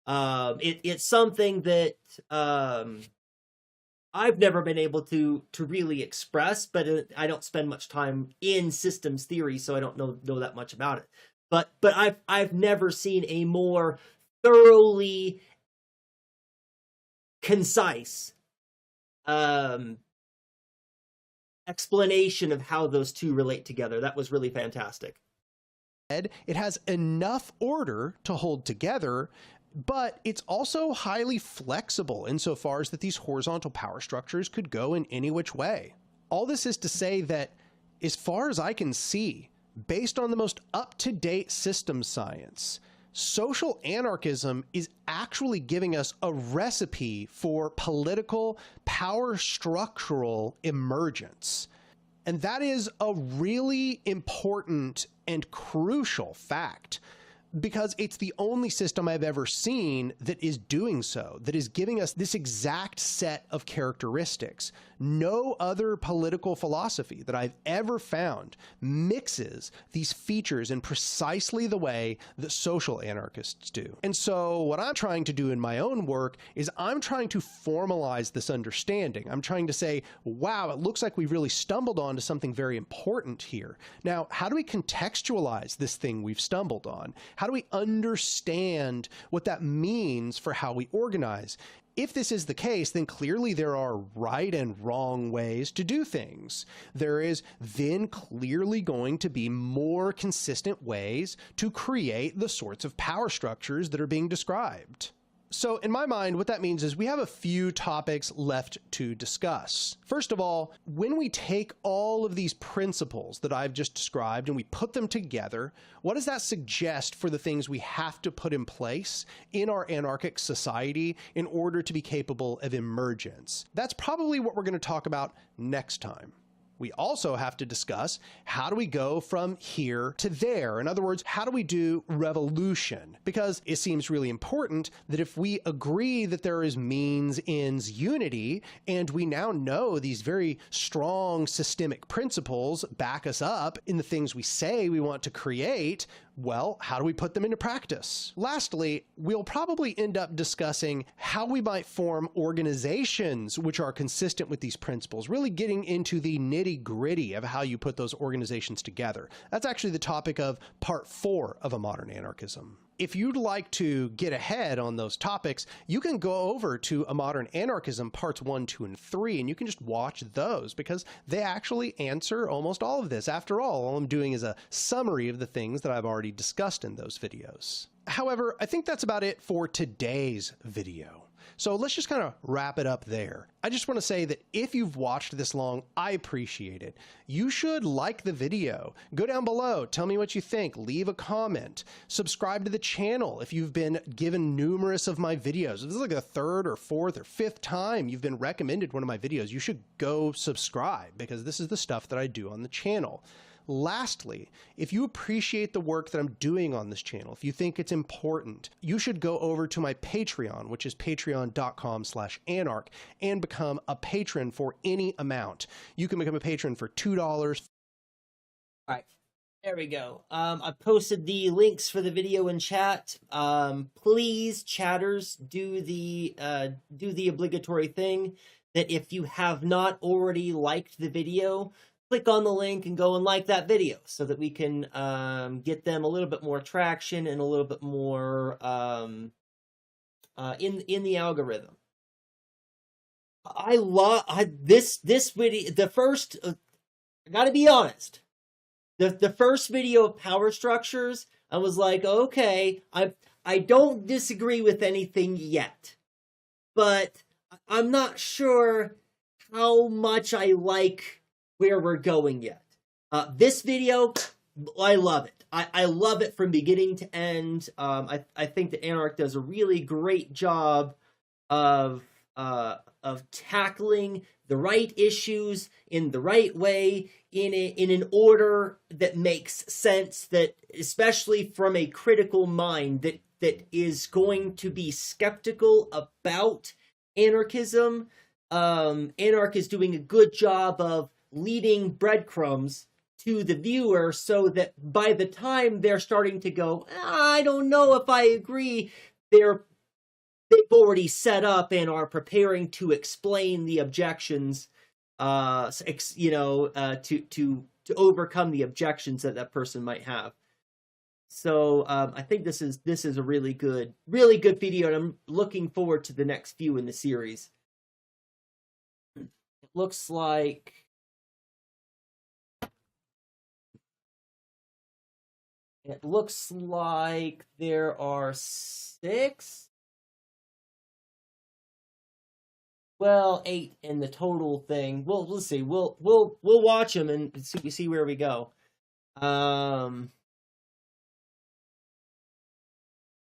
It's something that I've never been able to really express, but I don't spend much time in systems theory, so I don't know that much about it. But I've never seen a more thoroughly concise explanation of how those two relate together. That was really fantastic. It has enough order to hold together, but it's also highly flexible insofar as that these horizontal power structures could go in any which way. All this is to say that, as far as I can see, based on the most up-to-date systems science, social anarchism is actually giving us a recipe for political power structural emergence. And that is a really important and crucial fact, because it's the only system I've ever seen that is doing so, that is giving us this exact set of characteristics. No other political philosophy that I've ever found mixes these features in precisely the way that social anarchists do. And so what I'm trying to do in my own work is I'm trying to formalize this understanding. I'm trying to say, wow, it looks like we've really stumbled onto something very important here. Now, how do we contextualize this thing we've stumbled on? How do we understand what that means for how we organize? If this is the case, then clearly there are right and wrong ways to do things. There is then clearly going to be more consistent ways to create the sorts of power structures that are being described. So in my mind, what that means is we have a few topics left to discuss. First of all, when we take all of these principles that I've just described and we put them together, what does that suggest for the things we have to put in place in our anarchic society in order to be capable of emergence? That's probably what we're going to talk about next time. We also have to discuss, how do we go from here to there? In other words, how do we do revolution? Because it seems really important that if we agree that there is means, ends, unity, and we now know these very strong systemic principles back us up in the things we say we want to create, well, how do we put them into practice? Lastly, we'll probably end up discussing how we might form organizations which are consistent with these principles, really getting into the nitty-gritty of how you put those organizations together. That's actually the topic of part 4 of A Modern Anarchism. If you'd like to get ahead on those topics, you can go over to A Modern Anarchism parts 1, 2, and 3, and you can just watch those because they actually answer almost all of this. After all I'm doing is a summary of the things that I've already discussed in those videos. However, I think that's about it for today's video. So let's just kind of wrap it up there. I just want to say that if you've watched this long, I appreciate it. You should like the video. Go down below, tell me what you think, leave a comment, subscribe to the channel if you've been given numerous of my videos. If this is like the 3rd or 4th or 5th time you've been recommended one of my videos, you should go subscribe because this is the stuff that I do on the channel. Lastly, if you appreciate the work that I'm doing on this channel, if you think it's important, you should go over to my Patreon, which is patreon.com/anarch, and become a patron for any amount. You can become a patron for $2. All right, there we go. I posted the links for the video in chat. Please, chatters, do the obligatory thing that if you have not already liked the video, click on the link and go and like that video so that we can get them a little bit more traction and a little bit more in the algorithm. I love this video. The first, I gotta be honest, the first video of power structures, I was like, okay, I don't disagree with anything yet, but I'm not sure how much I like where we're going yet. This video, I love it. I love it from beginning to end. I think that Anarch does a really great job of tackling the right issues in the right way, in an order that makes sense, that especially from a critical mind that is going to be skeptical about anarchism. Anarch is doing a good job of leading breadcrumbs to the viewer, so that by the time they're starting to go, I don't know if I agree, they've already set up and are preparing to explain the objections, to overcome the objections that that person might have. So I think this is a really good video, and I'm looking forward to the next few in the series. It looks like there are 6. Well, 8 in the total thing. Well, let's see. We'll watch them and see where we go.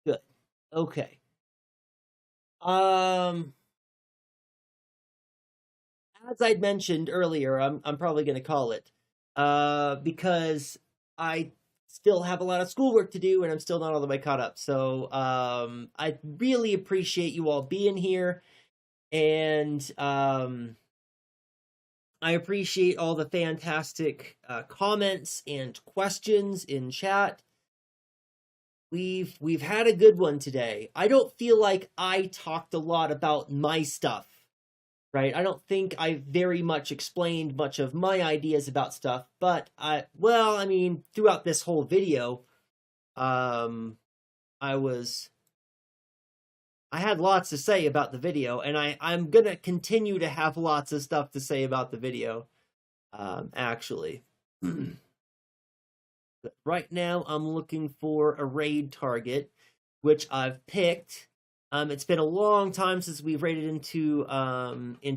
Good. Okay. As I'd mentioned earlier, I'm probably going to call it, because I still have a lot of schoolwork to do and I'm still not all the way caught up. So I really appreciate you all being here, and I appreciate all the fantastic comments and questions in chat. We've had a good one today. I don't feel like I talked a lot about my stuff, right? I don't think I very much explained much of my ideas about stuff, but throughout this whole video, I had lots to say about the video, and I'm gonna continue to have lots of stuff to say about the video, actually. But right now, I'm looking for a raid target, which I've picked. It's been a long time since we've raided into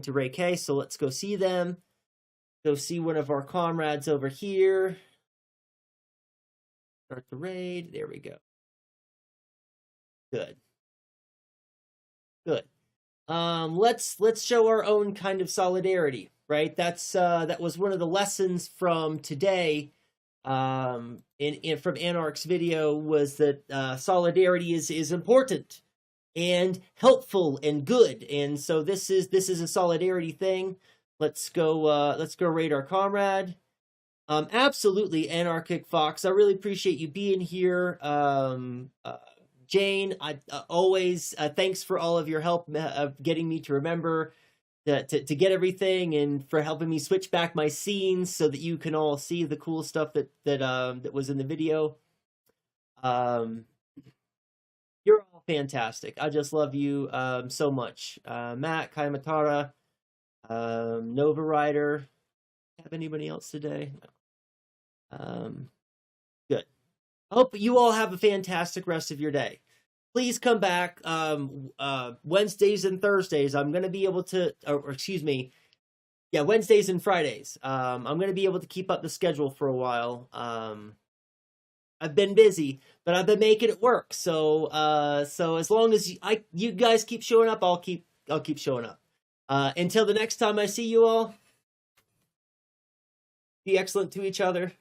Ray K, so let's go see them. Go see one of our comrades over here. Start the raid. There we go. Good. Good. Let's show our own kind of solidarity, right? That was one of the lessons from today. From Anarch's video, was that solidarity is important and helpful and good, and so this is a solidarity thing. Let's go raid our comrade. Absolutely, Anarchic Fox, I really appreciate you being here. Jane, I always thanks for all of your help of getting me to remember to get everything, and for helping me switch back my scenes so that you can all see the cool stuff that was in the video. You're all fantastic. I just love you so much. Matt, Kaimatara, Nova Rider. Have anybody else today? No. Good. I hope you all have a fantastic rest of your day. Please come back Wednesdays and Thursdays. I'm going to be able to, Wednesdays and Fridays. I'm going to be able to keep up the schedule for a while. I've been busy, but I've been making it work. So as long as you guys keep showing up, I'll keep showing up. Until the next time I see you all, be excellent to each other.